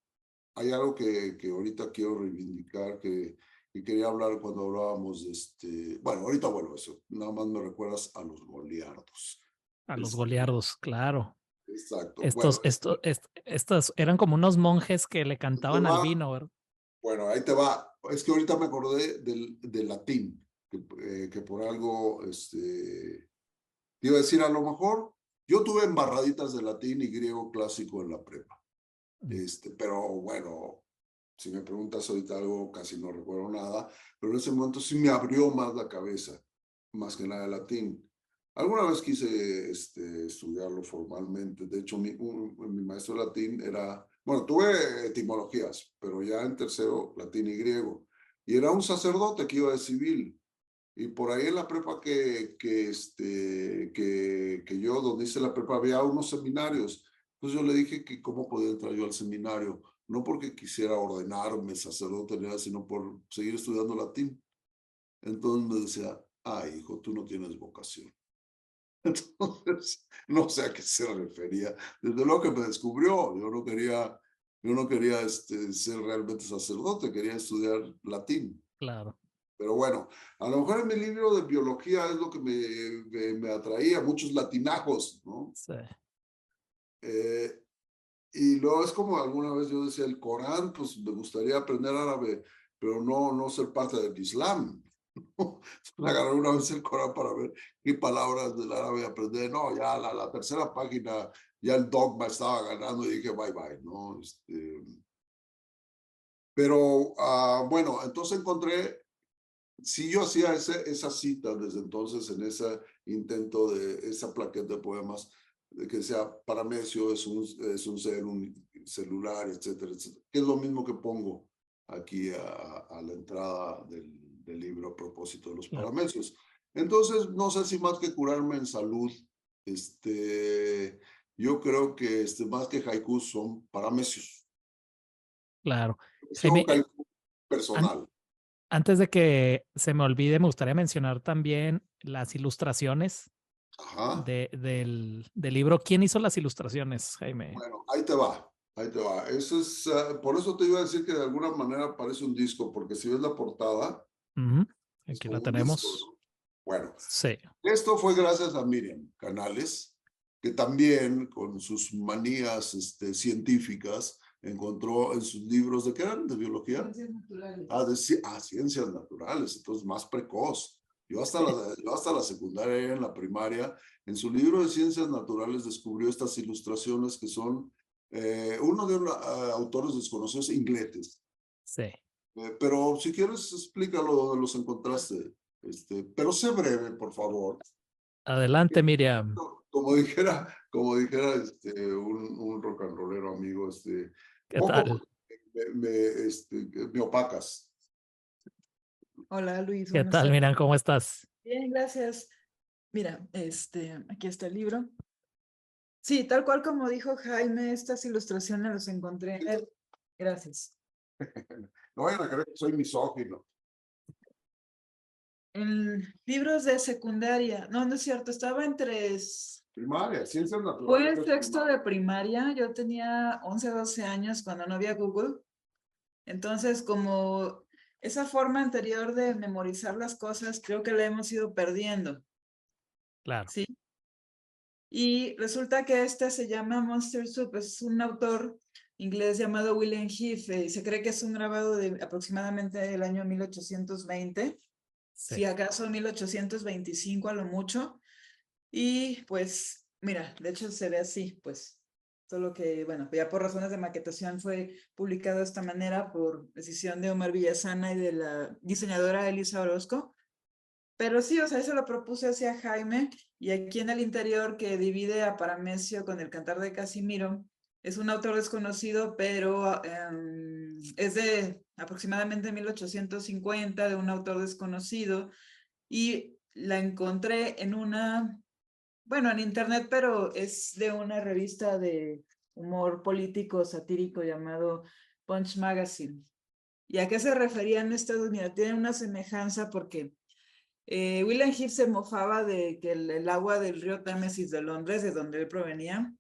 hay algo que ahorita quiero reivindicar, que quería hablar cuando hablábamos de bueno, ahorita vuelvo a eso, nada más me recuerdas a los goliardos. A los Este, goliardos, claro. exacto. Bueno, Estos eran como unos monjes que le te cantaban al va, vino, ¿verdad? bueno, ahí te va. Es que ahorita me acordé del latín, que por algo, te iba a decir, a lo mejor, yo tuve embarraditas de latín y griego clásico en la prepa. Pero bueno, si me preguntas ahorita algo, casi no recuerdo nada, pero en ese momento sí me abrió más la cabeza, más que nada el latín. Alguna vez quise estudiarlo formalmente, de hecho mi maestro de latín era, bueno, tuve etimologías, pero ya en tercero, latín y griego, y era un sacerdote que iba de civil, y por ahí en la prepa que yo, donde hice la prepa, había unos seminarios. Entonces yo le dije que cómo podía entrar yo al seminario, no porque quisiera ordenarme sacerdote, ni nada, sino por seguir estudiando latín. Entonces me decía, ay, hijo, tú no tienes vocación. Entonces, no sé a qué se refería. Desde luego que me descubrió, yo no quería ser realmente sacerdote, quería estudiar latín. Claro. Pero bueno, a lo mejor en mi libro de biología es lo que me atraía, muchos latinajos, ¿no? Sí. Y luego es como alguna vez yo decía, el Corán, pues me gustaría aprender árabe, pero no ser parte del Islam. Agarré una vez el Corán para ver qué palabras del árabe aprender. No, ya la tercera página, ya el dogma estaba ganando y dije, bye bye, ¿no? Pero bueno, entonces encontré, si yo hacía esa cita desde entonces en ese intento de esa plaqueta de poemas, de que sea Paramesio es un ser un celular, etcétera, etcétera, que es lo mismo que pongo aquí a la entrada del libro a propósito de los Claro. paramecios. Entonces, no sé si más que curarme en salud, yo creo que más que haikus son paramecios. Claro. Es un Jaime, haiku an- personal. antes de que se me olvide, me gustaría mencionar también las ilustraciones Ajá. del libro. ¿Quién hizo las ilustraciones, Jaime? Bueno, ahí te va, ahí te va. Eso es, por eso te iba a decir que de alguna manera parece un disco, porque si ves la portada, Ujú. es Aquí la como un disco, tenemos. ¿no? Bueno, Sí, esto fue gracias a Miriam Canales, que también con sus manías científicas encontró en sus libros, ¿de qué eran? ¿De biología? Ciencias naturales. Ciencias naturales, entonces más precoz. Yo hasta la secundaria y en la primaria, en su libro de ciencias naturales descubrió estas ilustraciones que son uno de autores desconocidos ingleses. sí. Pero si quieres, explícalo donde los encontraste. Pero sé breve, por favor. Adelante, Miriam. Un rock and rollero amigo, ¿Qué poco tal? me opacas. Hola Luis, ¿Qué buenas tal, tardes. Miriam? ¿Cómo estás? Bien, gracias. Mira, aquí está el libro. Sí, tal cual como dijo Jaime, estas ilustraciones las encontré en él. Gracias. No vayan a creer que soy misógino. En libros de secundaria, no, no es cierto, estaba Primaria, ciencias fue naturales. en sexto de primaria, yo tenía 11, 12 años cuando no había Google. Entonces, como esa forma anterior de memorizar las cosas, creo que la hemos ido perdiendo. Claro. ¿Sí? Y resulta que este se llama Monster Soup, es un autor inglés llamado William Heath, y se cree que es un grabado de aproximadamente el año 1820, Sí. si acaso 1825 a lo mucho, y pues, mira, de hecho se ve así, pues, solo que, bueno, ya por razones de maquetación fue publicado de esta manera por decisión de Omar Villasana y de la diseñadora Elisa Orozco. Pero sí, o sea, eso lo propuse hacia Jaime, y aquí en el interior que divide a Paramesio con el Cantar de Casimiro, es un autor desconocido, pero es de aproximadamente 1850, de un autor desconocido, y la encontré en bueno, en internet, pero es de una revista de humor político satírico llamado Punch Magazine. ¿Y a qué se referían estos? Mira, tienen una semejanza porque William Heath se mofaba de que el agua del río Támesis de Londres, de donde él provenía,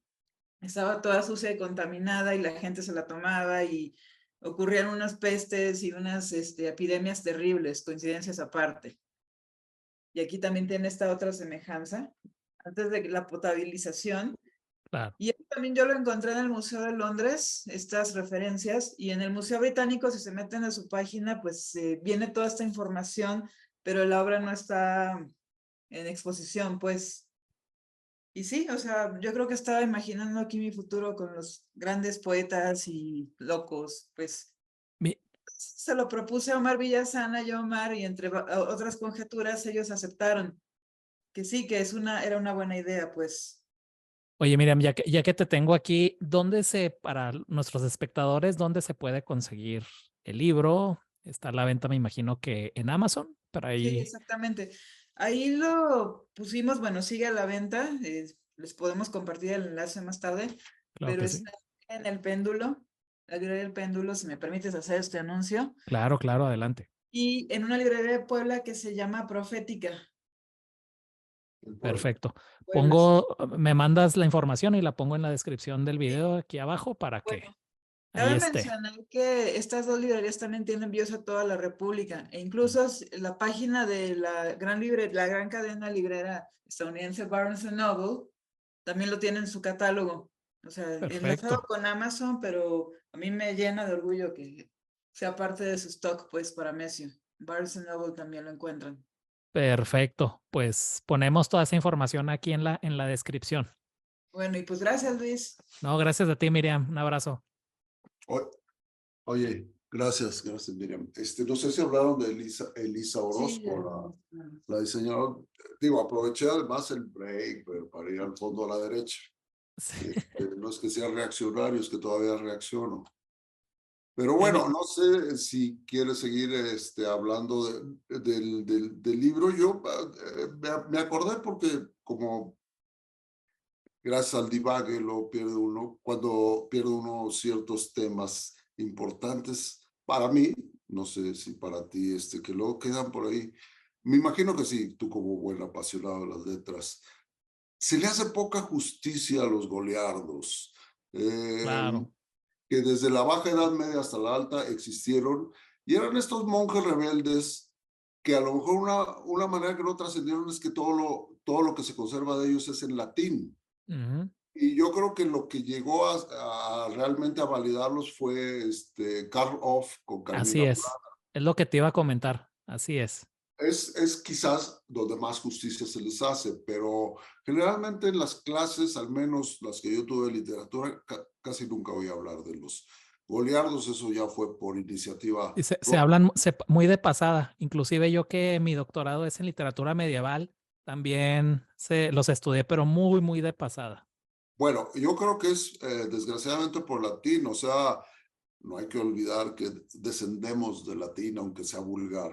estaba toda sucia y contaminada y la gente se la tomaba y ocurrían unas pestes y unas epidemias terribles, coincidencias aparte. Y aquí también tiene esta otra semejanza, antes de la potabilización. Claro. Y esto también yo lo encontré en el Museo de Londres, estas referencias, y en el Museo Británico, si se meten a su página, pues viene toda esta información, pero la obra no está en exposición, pues. Y sí, o sea, yo creo que estaba imaginando aquí mi futuro con los grandes poetas y locos, pues. Mi- Se lo propuse a Omar Villasana y a Omar, y entre otras conjeturas, ellos aceptaron que sí, que era una buena idea, pues. Oye, Miriam, ya que te tengo aquí, para nuestros espectadores, dónde se puede conseguir el libro? Está a la venta, me imagino que en Amazon, pero Sí, ahí, exactamente. Ahí lo pusimos, bueno, sigue a la venta, les podemos compartir el enlace más tarde, claro pero que sí. está en el péndulo, la librería del péndulo, si me permites hacer este anuncio, Claro, claro, adelante. y en una librería de Puebla que se llama Profética. En Puebla. Perfecto. Puebla, sí. Me mandas la información y la pongo en la descripción del video aquí abajo para que Bueno, ahí cabe esté. mencionar que estas dos librerías también tienen envíos a toda la República, e incluso la página de la gran cadena librera estadounidense Barnes Noble también lo tiene en su catálogo. O sea, enlazado Perfecto. con Amazon, pero a mí me llena de orgullo que sea parte de su stock, pues, para Mesio. Barnes Noble también lo encuentran. Perfecto. Pues ponemos toda esa información aquí en la descripción. Bueno, y pues gracias, Luis. No, gracias a ti, Miriam. Un abrazo. O- Oye, gracias, Miriam. No sé si hablaron de Elisa Sí, Orozco, la diseñadora. Digo, aproveché además el break para ir al fondo a la derecha. Sí. No es que sea reaccionario, es que todavía reacciono. Pero Sí, bueno, no sé si quieres seguir hablando del libro. Yo me acordé porque como gracias al divague lo pierde uno, cuando pierde uno ciertos temas importantes para mí, no sé si para ti, que luego quedan por ahí. Me imagino que sí, tú como buen apasionado de las letras, se le hace poca justicia a los goliardos. Eh, claro. que desde la baja edad media hasta la alta existieron y eran estos monjes rebeldes que a lo mejor una manera que no trascendieron es que todo lo que se conserva de ellos es en latín. Ujú. Y yo creo que lo que llegó a realmente a validarlos fue Karl Orff con Así Carmina es. Burana. Es lo que te iba a comentar. Así es. Es quizás donde más justicia se les hace, pero generalmente en las clases, al menos las que yo tuve de literatura, casi nunca oí hablar de los goliardos. Eso ya fue por iniciativa Y se propia. hablan muy de pasada. Inclusive yo que mi doctorado es en literatura medieval, también los estudié, pero muy de pasada. Bueno, yo creo que es desgraciadamente por latín, o sea, no hay que olvidar que descendemos de latín, aunque sea vulgar.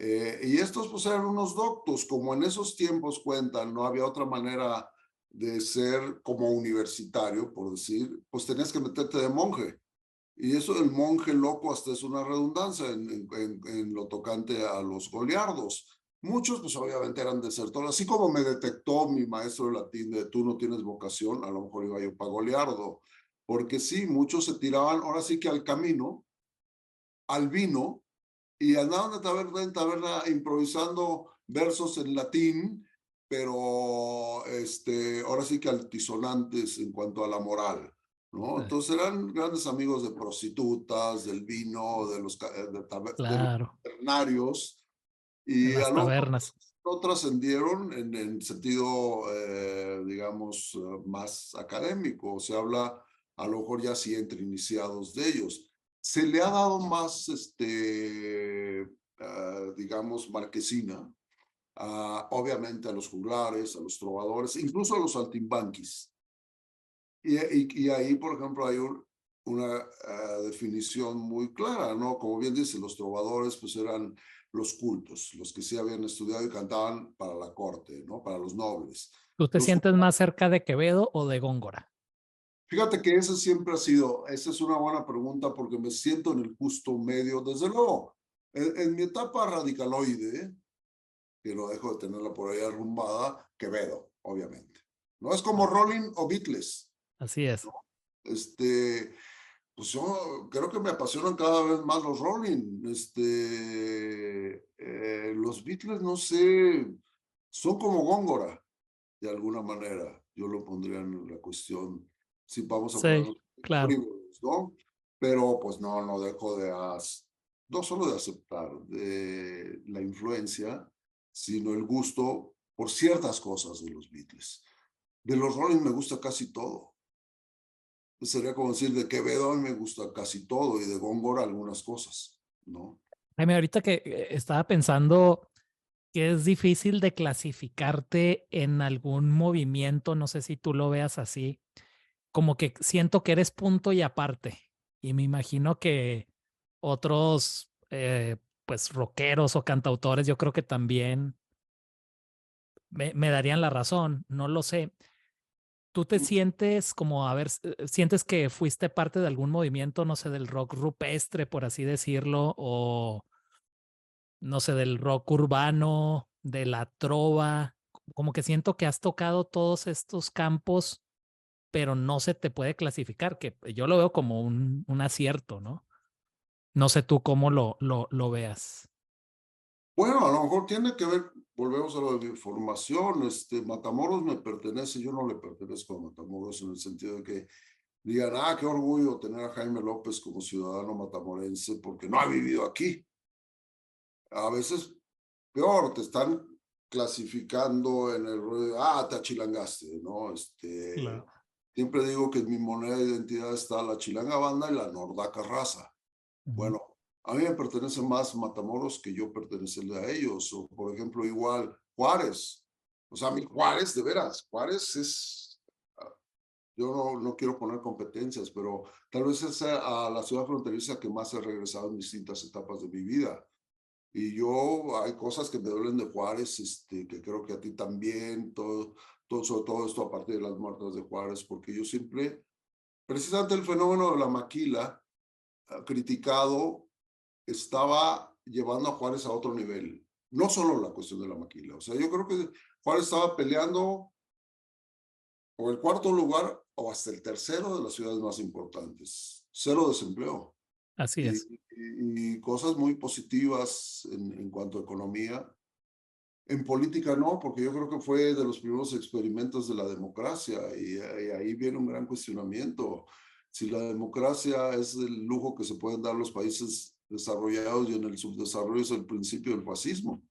Y estos pues eran unos doctos, como en esos tiempos cuentan, no había otra manera de ser como universitario, por decir, pues tenías que meterte de monje. Y eso del monje loco hasta es una redundancia en lo tocante a los goliardos. Muchos pues obviamente eran desertores, así como me detectó mi maestro de latín de tú no tienes vocación, a lo mejor iba yo para goliardo, porque sí, muchos se tiraban ahora sí que al camino, al vino, y andaban de taberna en taberna improvisando versos en latín, pero ahora sí que altisonantes en cuanto a la moral, ¿no? Entonces eran grandes amigos de prostitutas, del vino, de los Claro, ternarios, en y a las lo mejor tabernas. no trascendieron en sentido, digamos, más académico. Se habla a lo mejor ya sí entre iniciados de ellos. Se le ha dado más, digamos, marquesina, obviamente a los juglares, a los trovadores, incluso a los saltimbanquis. Y ahí, por ejemplo, hay una definición muy clara, ¿no? Como bien dice, los trovadores pues eran los cultos, los que sí habían estudiado y cantaban para la corte, ¿no? Para los nobles. ¿Tú te Los sientes más cerca de Quevedo o de Góngora? Fíjate que esa siempre ha sido, esa es una buena pregunta porque me siento en el justo medio, desde luego, en mi etapa radicaloide, que no dejo de tenerla por ahí arrumbada, Quevedo, obviamente. No es como Rolling o Beatles. Así es. ¿No? Pues yo creo que me apasionan cada vez más los Rolling. Los Beatles, no sé, son como Góngora, de alguna manera. Yo lo pondría en la cuestión, si vamos a Sí, ponernos claro. frívolos, ¿no? Pero pues no dejo no solo de aceptar de la influencia, sino el gusto por ciertas cosas de los Beatles. De los Rolling me gusta casi todo. Sería como decir de Quevedo a mí me gusta casi todo y de Góngora algunas cosas, ¿no? Jaime, ahorita que estaba pensando que es difícil de clasificarte en algún movimiento, no sé si tú lo veas así, como que siento que eres punto y aparte. Y me imagino que otros, pues, rockeros o cantautores, yo creo que también me darían la razón, no lo sé. ¿Tú te sientes como, a ver, sientes que fuiste parte de algún movimiento, no sé, del rock rupestre, por así decirlo, o no sé, del rock urbano, de la trova? Como que siento que has tocado todos estos campos, pero no se te puede clasificar, que yo lo veo como un acierto, ¿no? No sé tú cómo lo veas. Bueno, a lo mejor tiene que ver, volvemos a lo de mi formación, Matamoros me pertenece, yo no le pertenezco a Matamoros en el sentido de que digan, qué orgullo tener a Jaime López como ciudadano matamorense porque no ha vivido aquí. A veces peor, te están clasificando en el rollo, te achilangaste, ¿no? Claro. Siempre digo que en mi moneda de identidad está la chilanga banda y la nordaca raza. Ujú. Bueno, a mí me pertenece más Matamoros que yo pertenecerle a ellos. O, por ejemplo, igual Juárez. O sea, mi Juárez, de veras, Juárez es... Yo no quiero poner competencias, pero tal vez es a la ciudad fronteriza que más he regresado en distintas etapas de mi vida. Y hay cosas que me duelen de Juárez, que creo que a ti también, sobre todo esto a partir de las muertes de Juárez, porque yo siempre, precisamente el fenómeno de la maquila, criticado, estaba llevando a Juárez a otro nivel. No solo la cuestión de la maquila. O sea, yo creo que Juárez estaba peleando por el cuarto lugar o hasta el tercero de las ciudades más importantes. Cero desempleo. Así es. Y cosas muy positivas en cuanto a economía. En política no, porque yo creo que fue de los primeros experimentos de la democracia y ahí viene un gran cuestionamiento. Si la democracia es el lujo que se pueden dar los países desarrollados y en el subdesarrollo es el principio del fascismo,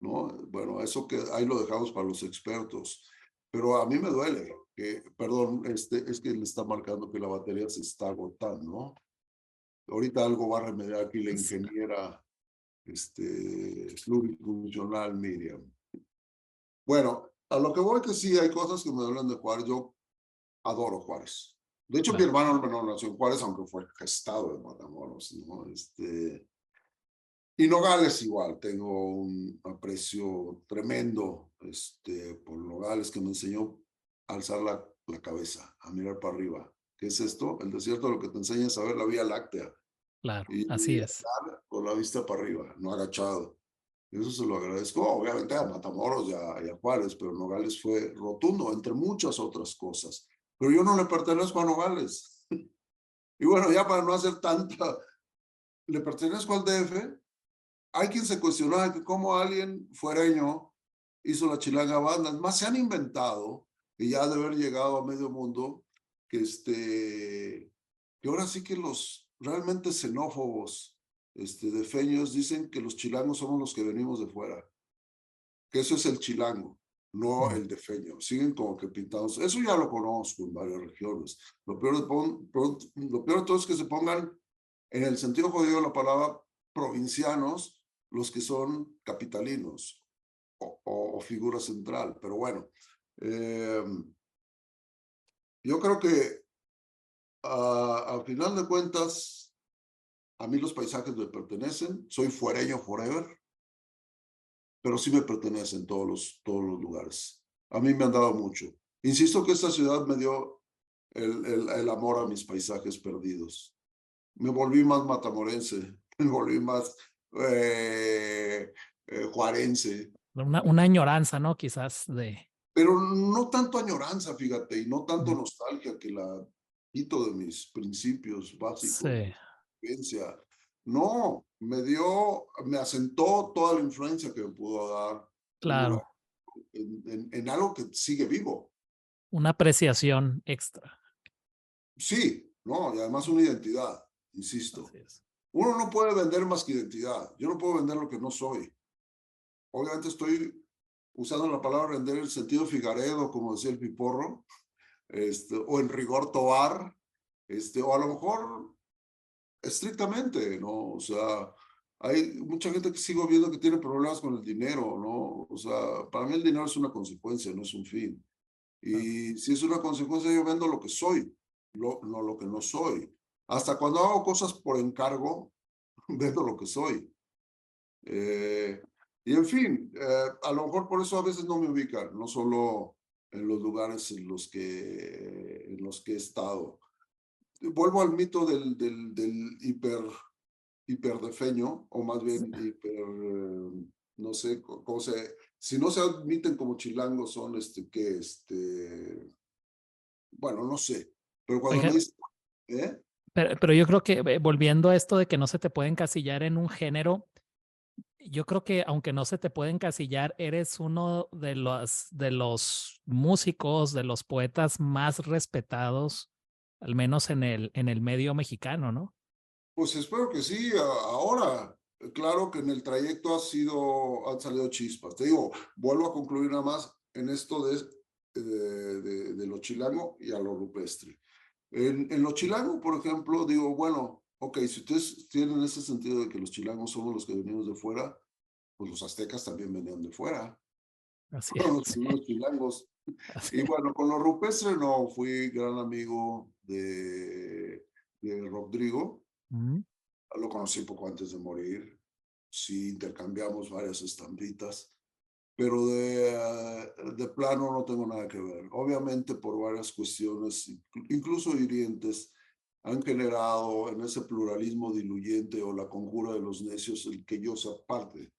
¿no? Bueno, eso que ahí lo dejamos para los expertos. Pero a mí me duele perdón, es que le está marcando que la batería se está agotando, ¿no? Ahorita algo va a remediar aquí la ingeniera plurifuncional Miriam. Bueno, a lo que voy que sí hay cosas que me duelen de Juárez. Yo adoro Juárez. De hecho, mi Claro. hermano menor nació en Juárez, aunque fue gestado en Matamoros, ¿no? Y Nogales igual, tengo un aprecio tremendo por Nogales, que me enseñó a alzar la cabeza, a mirar para arriba. ¿Qué es esto? El desierto lo que te enseña es a ver la Vía Láctea Claro, así y es. andar con la vista para arriba, no agachado. Eso se lo agradezco, obviamente, a Matamoros y a Juárez, pero Nogales fue rotundo, entre muchas otras cosas. Pero yo no le pertenezco a Nogales. Y bueno, ya para no hacer tanta, le pertenezco al DF. Hay quien se cuestionaba que cómo alguien fuereño hizo la chilanga banda. Más se han inventado, y ya de haber llegado a medio mundo, que ahora sí que los realmente xenófobos defeños dicen que los chilangos somos los que venimos de fuera, que eso es el chilango, no el defeño. Siguen como que pintados. Eso ya lo conozco en varias regiones. Lo peor de todo es que se pongan, en el sentido jodido de la palabra, provincianos, los que son capitalinos o figura central. Pero bueno, yo creo que al final de cuentas, a mí los paisajes me pertenecen. Soy fuereño forever. pero sí me pertenecen todos los lugares. A mí me han dado mucho. Insisto que esta ciudad me dio el amor a mis paisajes perdidos. Me volví más matamorense, me volví más juarense. Una añoranza, ¿no? Quizás de... Pero no tanto añoranza, fíjate, y no tanto Mm, nostalgia que la quito de mis principios básicos sí, de vivencia. No, me asentó toda la influencia que me pudo dar un lugar claro, en algo que sigue vivo. una apreciación extra. Sí, no, y además una identidad, Así insisto. es. Uno no puede vender más que identidad. Yo no puedo vender lo que no soy. Obviamente estoy usando la palabra vender en el sentido Figaredo, como decía el Piporro, o en rigor Tobar, o a lo mejor estrictamente, ¿no? O sea, hay mucha gente que sigo viendo que tiene problemas con el dinero, ¿no? O sea, para mí el dinero es una consecuencia, no es un fin. Claro. Y si es una consecuencia, yo vendo lo que soy, no lo que no soy. Hasta cuando hago cosas por encargo, vendo lo que soy. Y en fin, a lo mejor por eso a veces no me ubican, no solo en los lugares en los que he estado. Vuelvo al mito del hiperdefeño, o más bien no sé cómo si no se admiten como chilangos son bueno, no sé, pero cuando me Oiga, dicen, ¿eh? pero yo creo que volviendo a esto de que no se te puede encasillar en un género, yo creo que aunque no se te puede encasillar, eres uno de los músicos, de los poetas más respetados, al menos en el medio mexicano, ¿no? Pues espero que sí. Ahora, claro que en el trayecto han salido chispas. Te digo, vuelvo a concluir nada más en esto de lo chilango y a lo rupestre. En lo chilango, por ejemplo, digo, bueno, ok, si ustedes tienen ese sentido de que los chilangos somos los que venimos de fuera, pues los aztecas también venían de fuera, Así fueron los es. primeros chilangos. Así Y es. bueno, con lo rupestre no, fui gran amigo de Rodrigo. Mm, Lo conocí poco antes de morir. Sí, intercambiamos varias estampitas, pero de plano no tengo nada que ver. Obviamente por varias cuestiones, incluso hirientes, han generado en ese pluralismo diluyente o la conjura de los necios el que yo sea parte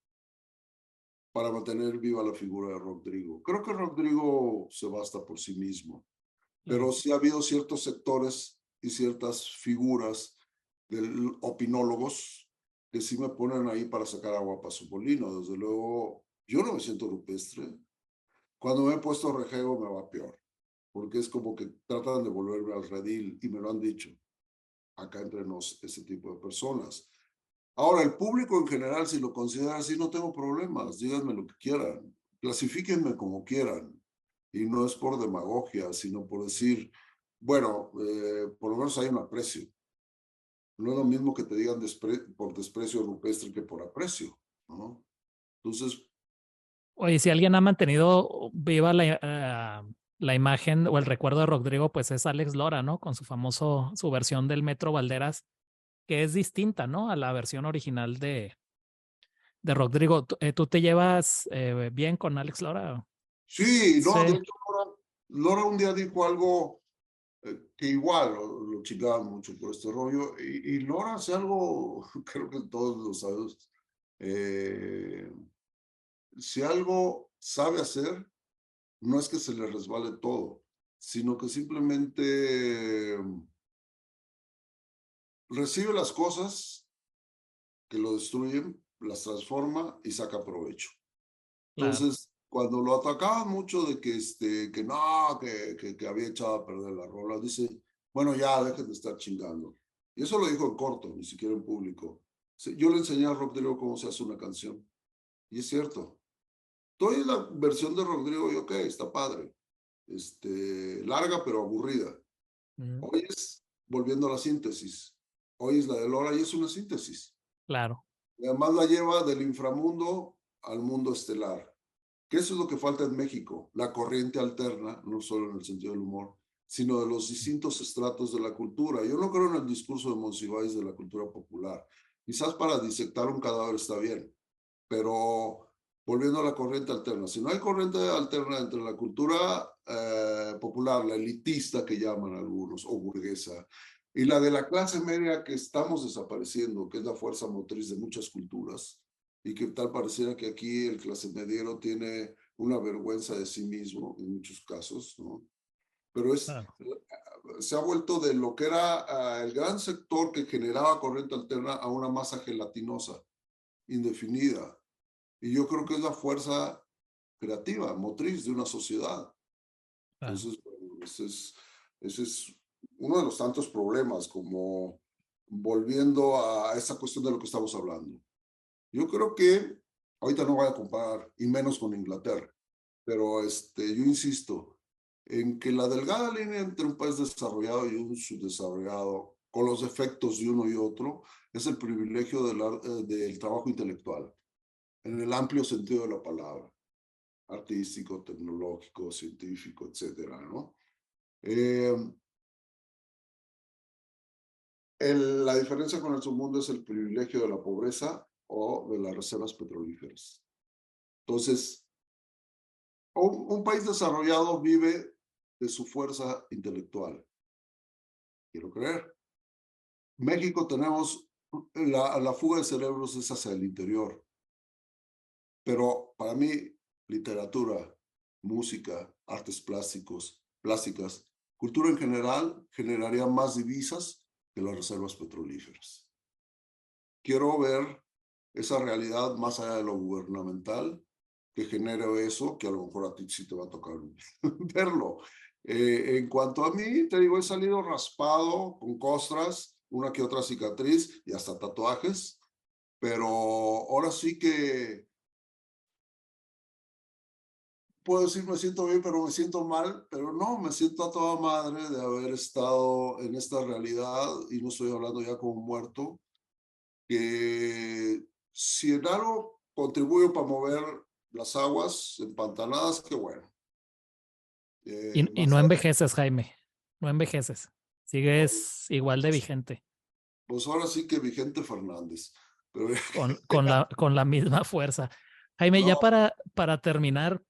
para mantener viva la figura de Rodrigo. Creo que Rodrigo se basta por sí mismo, pero claro. sí ha habido ciertos sectores y ciertas figuras de opinólogos que sí me ponen ahí para sacar agua para su molino. Desde luego, yo no me siento rupestre. Cuando me he puesto rejego me va peor, porque es como que tratan de volverme al redil y me lo han dicho acá entre nos ese tipo de personas. Ahora, el público en general, si lo considera así, no tengo problemas, díganme lo que quieran, clasifíquenme como quieran, y no es por demagogia, sino por decir, bueno, por lo menos hay un aprecio. No es lo mismo que te digan por desprecio rupestre que por aprecio, ¿no? Entonces, Oye, si alguien ha mantenido viva la imagen o el recuerdo de Rodrigo, pues es Alex Lora, ¿no? Con su versión del Metro Valderas, que es distinta, ¿no? A la versión original de Rodrigo. ¿Tú te llevas bien con Alex Lora? sí, no, de Sí. hecho, Laura un día dijo algo que igual lo chingaban mucho por este rollo, y Laura hace algo, creo que todos lo sabemos, eh, si algo sabe hacer, no es que se le resbale todo, sino que simplemente recibe las cosas que lo destruyen, las transforma y saca provecho. Claro. Entonces, cuando lo atacaban mucho de que no, que había echado a perder la rola, dice, bueno, ya, dejen de estar chingando. Y eso lo dijo en corto, ni siquiera en público. Yo le enseñé a Rodrigo cómo se hace una canción. Y es cierto. Toda la versión de Rodrigo, y ok, está padre. Larga pero aburrida. Mm, Hoy es volviendo a la síntesis. Hoy es la de Lora y es una síntesis. claro. Y además la lleva del inframundo al mundo estelar. Que eso es lo que falta en México, la corriente alterna, no solo en el sentido del humor, sino de los distintos estratos de la cultura. Yo no creo en el discurso de Monsiváis de la cultura popular. Quizás para disectar un cadáver está bien, pero volviendo a la corriente alterna. Si no hay corriente alterna entre la cultura popular, la elitista que llaman algunos, o burguesa, y la de la clase media que estamos desapareciendo, que es la fuerza motriz de muchas culturas, y que tal pareciera que aquí el clase mediero tiene una vergüenza de sí mismo en muchos casos, ¿no? Pero Claro. se ha vuelto de lo que era el gran sector que generaba corriente alterna a una masa gelatinosa, indefinida. Y yo creo que es la fuerza creativa, motriz de una sociedad. Claro. Entonces, bueno, ese es uno de los tantos problemas, como volviendo a esa cuestión de lo que estamos hablando. Yo creo que, ahorita no voy a comparar, y menos con Inglaterra, pero yo insisto en que la delgada línea entre un país desarrollado y un subdesarrollado, con los efectos de uno y otro, es el privilegio del trabajo intelectual, en el amplio sentido de la palabra, artístico, tecnológico, científico, etcétera, ¿no? La diferencia con el submundo es el privilegio de la pobreza o de las reservas petrolíferas. Entonces, un país desarrollado vive de su fuerza intelectual. Quiero creer. México tenemos la fuga de cerebros es hacia el interior. Pero para mí, literatura, música, artes plásticas, cultura en general generaría más divisas que las reservas petrolíferas. Quiero ver esa realidad más allá de lo gubernamental que genere eso, que a lo mejor a ti sí te va a tocar verlo. En cuanto a mí, te digo, he salido raspado con costras, una que otra cicatriz y hasta tatuajes, pero ahora sí que puedo decir me siento bien, pero me siento mal, pero no, me siento a toda madre de haber estado en esta realidad, y no estoy hablando ya como muerto, que si en algo contribuyo para mover las aguas empantanadas, qué bueno. Y Más no allá, envejeces, Jaime. No envejeces. Sigues igual de pues, vigente. pues ahora sí que Vicente Fernández. Pero, Con la misma fuerza. Jaime, ya no, para terminar,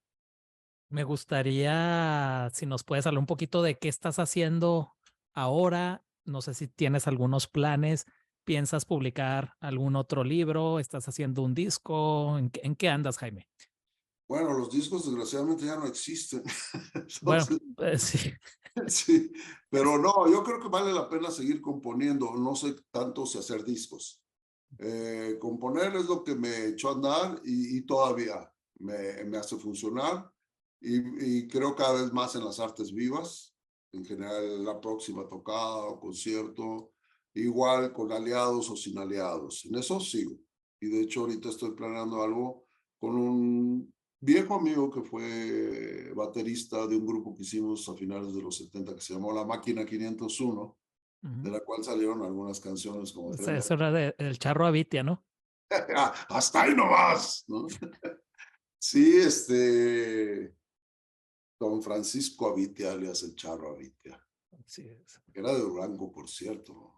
me gustaría si nos puedes hablar un poquito de qué estás haciendo ahora. No sé si tienes algunos planes. ¿Piensas publicar algún otro libro? ¿Estás haciendo un disco? ¿En qué andas, Jaime? bueno, los discos desgraciadamente ya no existen. Bueno, Entonces, sí. sí, pero no, yo creo que vale la pena seguir componiendo. No sé tanto si hacer discos. Componer es lo que me echó a andar y todavía me hace funcionar, y creo cada vez más en las artes vivas, en general la próxima tocada o concierto, igual con aliados o sin aliados. En eso sigo. Y de hecho ahorita estoy planeando algo con un viejo amigo que fue baterista de un grupo que hicimos a finales de los 70 que se llamó La Máquina 501, de la cual salieron algunas canciones como Tren Eso era del Charro Avitia, ¿no? hasta ahí nomás, ¿no? Sí, don Francisco Avitia, alias el Charro Avitia. Sí, es. Era de Durango, por cierto.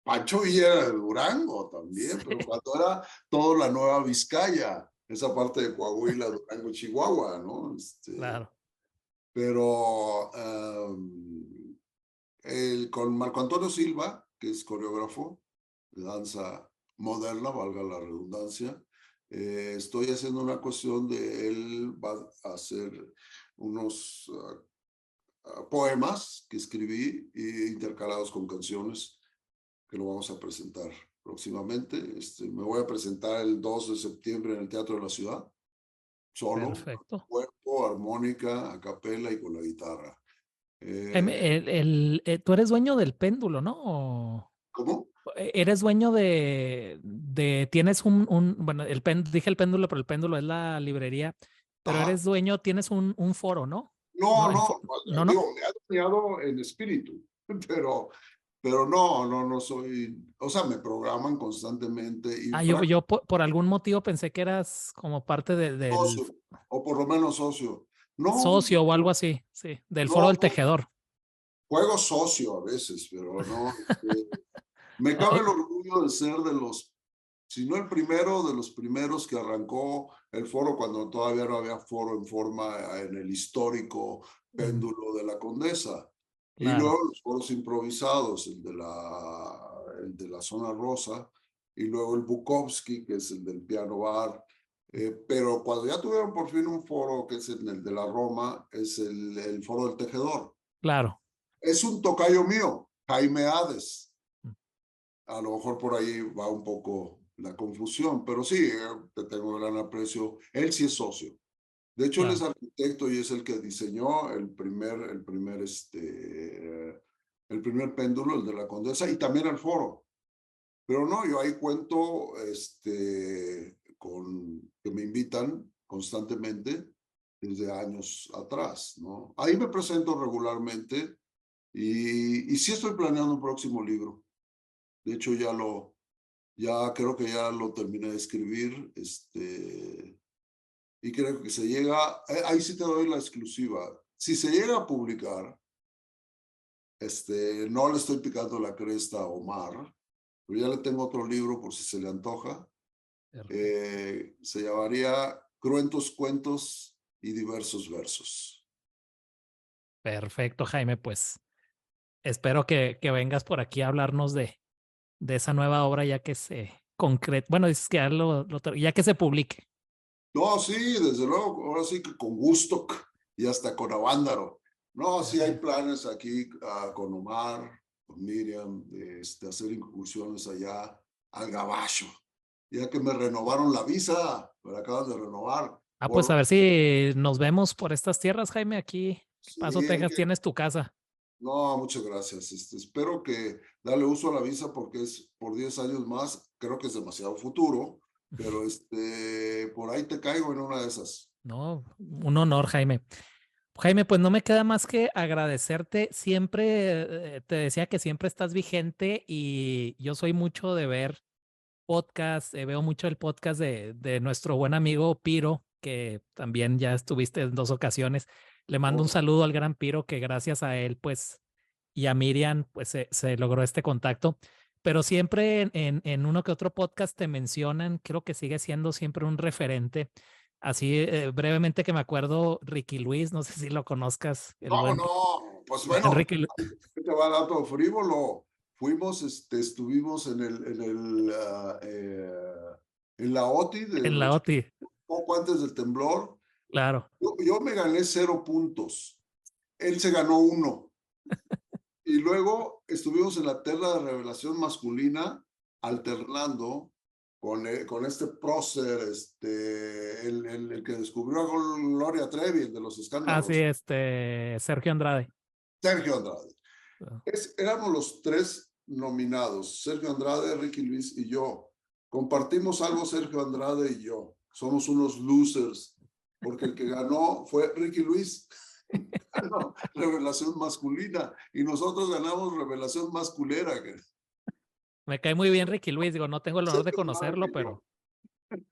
Pancho Villa era de Durango también, Sí, pero cuando era toda la Nueva Vizcaya, esa parte de Coahuila, Durango, Chihuahua, ¿no? claro. Pero con Marco Antonio Silva, que es coreógrafo de danza moderna, valga la redundancia, estoy haciendo una cuestión de él va a hacer unos poemas que escribí intercalados con canciones que lo vamos a presentar próximamente. Me voy a presentar el 2 de septiembre en el Teatro de la Ciudad, solo, Perfecto. cuerpo, armónica, a capela y con la guitarra. Jaime, tú eres dueño del péndulo, ¿no? ¿Cómo? Eres dueño tienes bueno, dije el péndulo, pero el péndulo es la librería, pero Ajá. eres dueño, tienes un foro, ¿no? No, No, no, no, no. digo, me ha dominado en espíritu, pero no soy, o sea, me programan constantemente y Ah, yo por algún motivo pensé que eras como parte del socio, o por lo menos socio. No, socio o algo así, sí, del foro no, del tejedor. juego socio a veces, pero no. Me cabe Ay, el orgullo de ser de los si no el primero de los primeros que arrancó el foro cuando todavía no había foro en forma en el histórico péndulo de la Condesa. Y Claro, luego los foros improvisados, el de la zona rosa, y luego el Bukowski, que es el del piano bar. Pero cuando ya tuvieron por fin un foro, que es el de la Roma, es el foro del tejedor. claro. Es un tocayo mío, Jaime Hades. A lo mejor por ahí va un poco la confusión, pero sí, te tengo gran aprecio. Él sí es socio. De hecho, él es Claro. arquitecto y es el que diseñó el primer péndulo, el de la Condesa, y también el foro. Pero no, yo ahí cuento que me invitan constantemente desde años atrás, ¿no? Ahí me presento regularmente y sí estoy planeando un próximo libro. De hecho, ya creo que ya lo terminé de escribir, y creo que se llega, ahí sí te doy la exclusiva. Si se llega a publicar, no le estoy picando la cresta a Omar, pero ya le tengo otro libro por si se le antoja. Se llamaría Cruentos Cuentos y Diversos Versos. Perfecto, Jaime, pues espero que vengas por aquí a hablarnos de esa nueva obra ya que se concrete, bueno, dices que ya que se publique. No, sí, desde luego, ahora sí que con gusto y hasta con Avándaro. No, sí hay planes aquí con Omar, con Miriam, de hacer incursiones allá al Gabacho. Ya que me renovaron la visa, me la acaban de renovar. Pues a Por, ver si nos vemos por estas tierras, Jaime, aquí. sí, Paso, Texas, tienes tu casa. no, muchas gracias. Espero que darle uso a la visa porque es por 10 años más, creo que es demasiado futuro, pero por ahí te caigo en una de esas. No, un honor, Jaime. Jaime, pues no me queda más que agradecerte. Siempre te decía que siempre estás vigente y yo soy mucho de ver podcast, veo mucho el podcast de nuestro buen amigo Piro, que también ya estuviste en 2 ocasiones. Le mando un Oh, saludo al gran Piro, que gracias a él, pues, y a Miriam, pues se logró este contacto. Pero siempre en uno que otro podcast te mencionan, creo que sigue siendo siempre un referente. Así brevemente que me acuerdo, Ricky Luis, no sé si lo conozcas, el no, buen, no, pues buen bueno, Ricky Luis. ¿qué te va a dar todo frívolo? Fuimos, estuvimos en la OTI, En la OTI, poco antes del temblor. claro. Yo me gané 0 puntos. Él se ganó 1. Y luego estuvimos en la terna de revelación masculina, alternando con este prócer, el que descubrió a Gloria Trevi, el de los Así, escándalos, Sergio Andrade. Sergio Andrade. Ah. Éramos los 3 nominados, Sergio Andrade, Ricky Luis y yo. Compartimos algo Sergio Andrade y yo. Somos unos losers, porque el que ganó fue Ricky Luis. Ganó revelación masculina y nosotros ganamos revelación masculera. Me cae muy bien Ricky Luis, digo, no tengo el honor de Sergio Andrade conocerlo, que yo. pero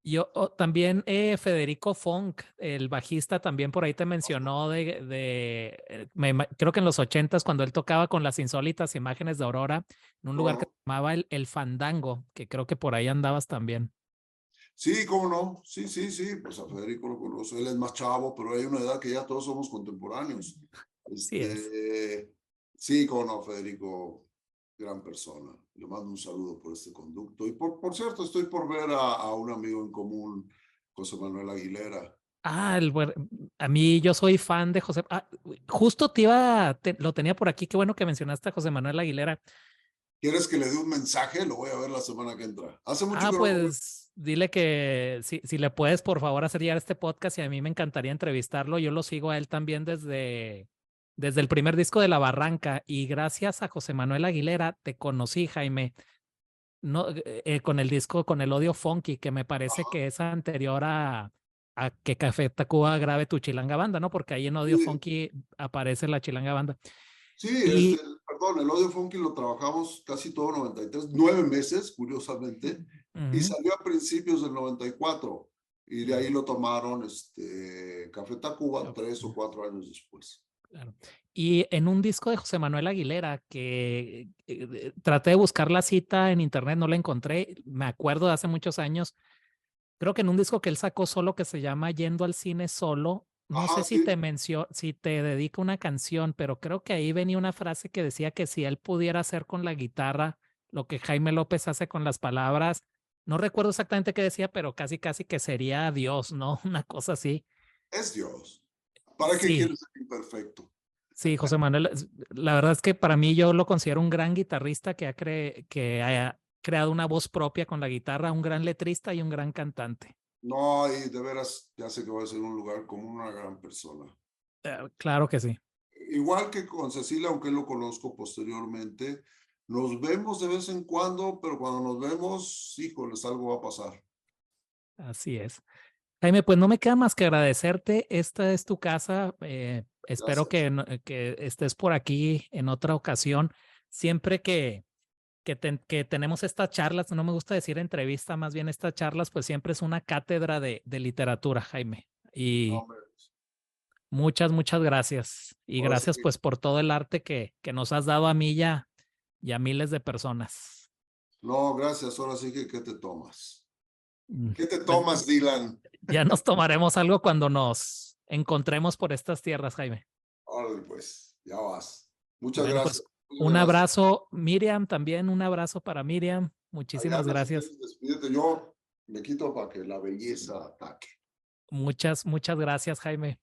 yo también Federico Funk, el bajista, también por ahí te mencionó creo que en los 80s cuando él tocaba con las insólitas imágenes de Aurora, en un lugar que se llamaba el Fandango, que creo que por ahí andabas también. Sí, cómo no. Sí, sí, sí. Pues a Federico lo conozco. Él es más chavo, pero hay una edad que ya todos somos contemporáneos. Así es. Sí, cómo no, Federico, gran persona. Le mando un saludo por este conducto. Y por cierto, estoy por ver a un amigo en común, José Manuel Aguilera. A mí yo soy fan de José. Justo lo tenía por aquí. Qué bueno que mencionaste a José Manuel Aguilera. ¿Quieres que le dé un mensaje? Lo voy a ver la semana que entra. Hace mucho que no lo veo. Pues dile que si le puedes, por favor, hacer llegar este podcast y a mí me encantaría entrevistarlo. Yo lo sigo a él también desde el primer disco de La Barranca y gracias a José Manuel Aguilera te conocí, Jaime, no, con el disco, con el Odio Funky, que me parece Ajá. que es anterior a que Café Tacuba grabe Tu Chilanga Banda, ¿no? Porque ahí en Odio Sí, Funky aparece la Chilanga Banda. sí, Y perdón, el Audio Funky lo trabajamos casi todo 93, 9 meses, curiosamente, y ujú, salió a principios del 94, y de ahí ya, lo tomaron Café Tacuba 3 o 4 años después. Claro. Y en un disco de José Manuel Aguilera que traté de buscar la cita en internet, no la encontré, me acuerdo de hace muchos años, creo que en un disco que él sacó solo que se llama Yendo al cine solo, no Ajá, sé si sí, si te dedica una canción, pero creo que ahí venía una frase que decía que si él pudiera hacer con la guitarra lo que Jaime López hace con las palabras, no recuerdo exactamente qué decía, pero casi casi que sería Dios, ¿no? Una cosa así. es Dios. ¿Para qué Sí, quieres ser imperfecto? sí, José Manuel, la verdad es que para mí yo lo considero un gran guitarrista que haya creado una voz propia con la guitarra, un gran letrista y un gran cantante. No, y de veras, ya sé que va a ser un lugar como una gran persona. Claro que sí. Igual que con Cecilia, aunque lo conozco posteriormente, nos vemos de vez en cuando, pero cuando nos vemos, híjoles, algo va a pasar. Así es. Jaime, pues no me queda más que agradecerte. Esta es tu casa. Espero Gracias. que estés por aquí en otra ocasión. Siempre que tenemos estas charlas, no me gusta decir entrevista, más bien estas charlas, pues siempre es una cátedra de literatura, Jaime. No, Y hombre, muchas gracias. Y ahora sí gracias que, pues por todo el arte que nos has dado a mí y a miles de personas. no, gracias. Ahora sí que, ¿qué te tomas? Mm, ¿Qué te Pues tomas, Dylan? ya nos tomaremos algo cuando nos encontremos por estas tierras, Jaime. Órale, pues, ya vas. Muchas Bueno, gracias. pues Muchas un gracias. abrazo, Miriam, también un abrazo para Miriam. Allá Muchísimas andas, si gracias. quieres, despídete. Yo me quito para que la belleza ataque. Muchas gracias, Jaime.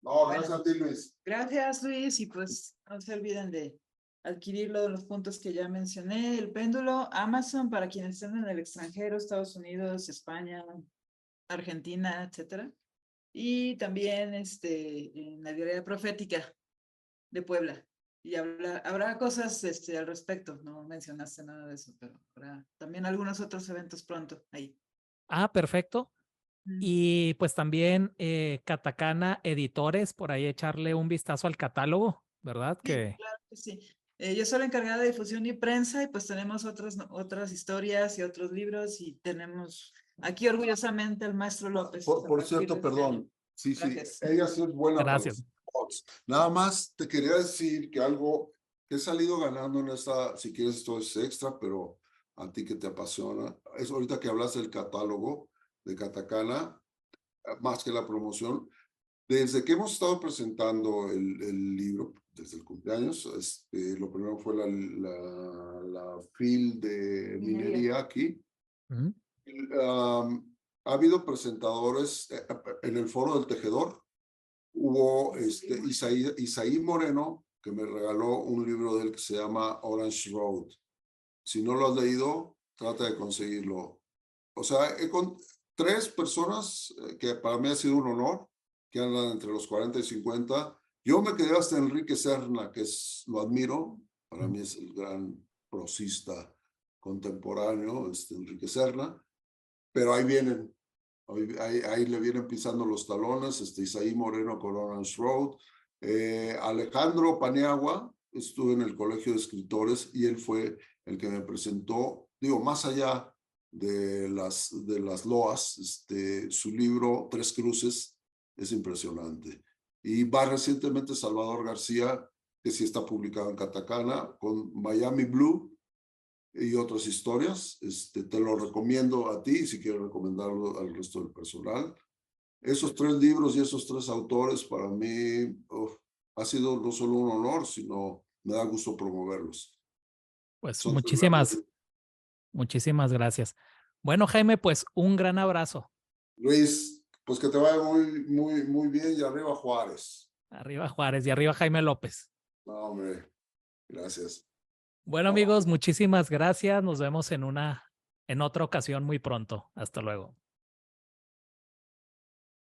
No, Bueno, gracias a ti, Luis. gracias, Luis, y pues no se olviden de adquirirlo de los puntos que ya mencioné. El péndulo, Amazon, para quienes estén en el extranjero, Estados Unidos, España, Argentina, etcétera. Y también en la librería profética de Puebla. Y habrá cosas al respecto. No mencionaste nada de eso, pero habrá también algunos otros eventos pronto ahí. Ah, perfecto. Mm. Y pues también Katakana Editores, por ahí echarle un vistazo al catálogo, ¿verdad? Sí, Que claro que sí. Yo soy la encargada de difusión y prensa y pues tenemos otras historias y otros libros y tenemos aquí orgullosamente al maestro López. a Por partir cierto, de este año. perdón. Sí, sí, Gracias. ella sí es buena para gracias. los spots. Nada más te quería decir que algo que he salido ganando en esta, si quieres esto es extra, pero a ti que te apasiona, es ahorita que hablas del catálogo de Katakana, más que la promoción, desde que hemos estado presentando el libro, desde el cumpleaños, lo primero fue la FIL de minería aquí. Ujú. Ha habido presentadores en el foro del tejedor. Hubo Isaí Moreno, que me regaló un libro de él que se llama Orange Road. Si no lo has leído, trata de conseguirlo. O sea, con 3 personas, que para mí ha sido un honor, que andan entre los 40 y 50. Yo me quedé hasta Enrique Serna, que lo admiro. Para mí es el gran prosista contemporáneo, Enrique Serna. Pero ahí vienen, ahí le vienen pisando los talones, Isaí Moreno con Orange Road. Alejandro Paniagua, estuve en el Colegio de Escritores y él fue el que me presentó, digo, más allá de las loas, su libro Tres Cruces es impresionante. Y va recientemente Salvador García, que sí está publicado en Katakana, con Miami Blue y otras historias. Te lo recomiendo a ti, si quieres recomendarlo al resto del personal. Esos 3 libros y esos 3 autores para mí ha sido no solo un honor, sino me da gusto promoverlos. Pues Son 3 grandes. muchísimas gracias. Bueno, Jaime, pues un gran abrazo. Luis, pues que te vaya muy bien y arriba Juárez. Arriba Juárez y arriba Jaime López. No, hombre, gracias. Bueno, amigos, muchísimas gracias. Nos vemos en otra ocasión muy pronto. Hasta luego.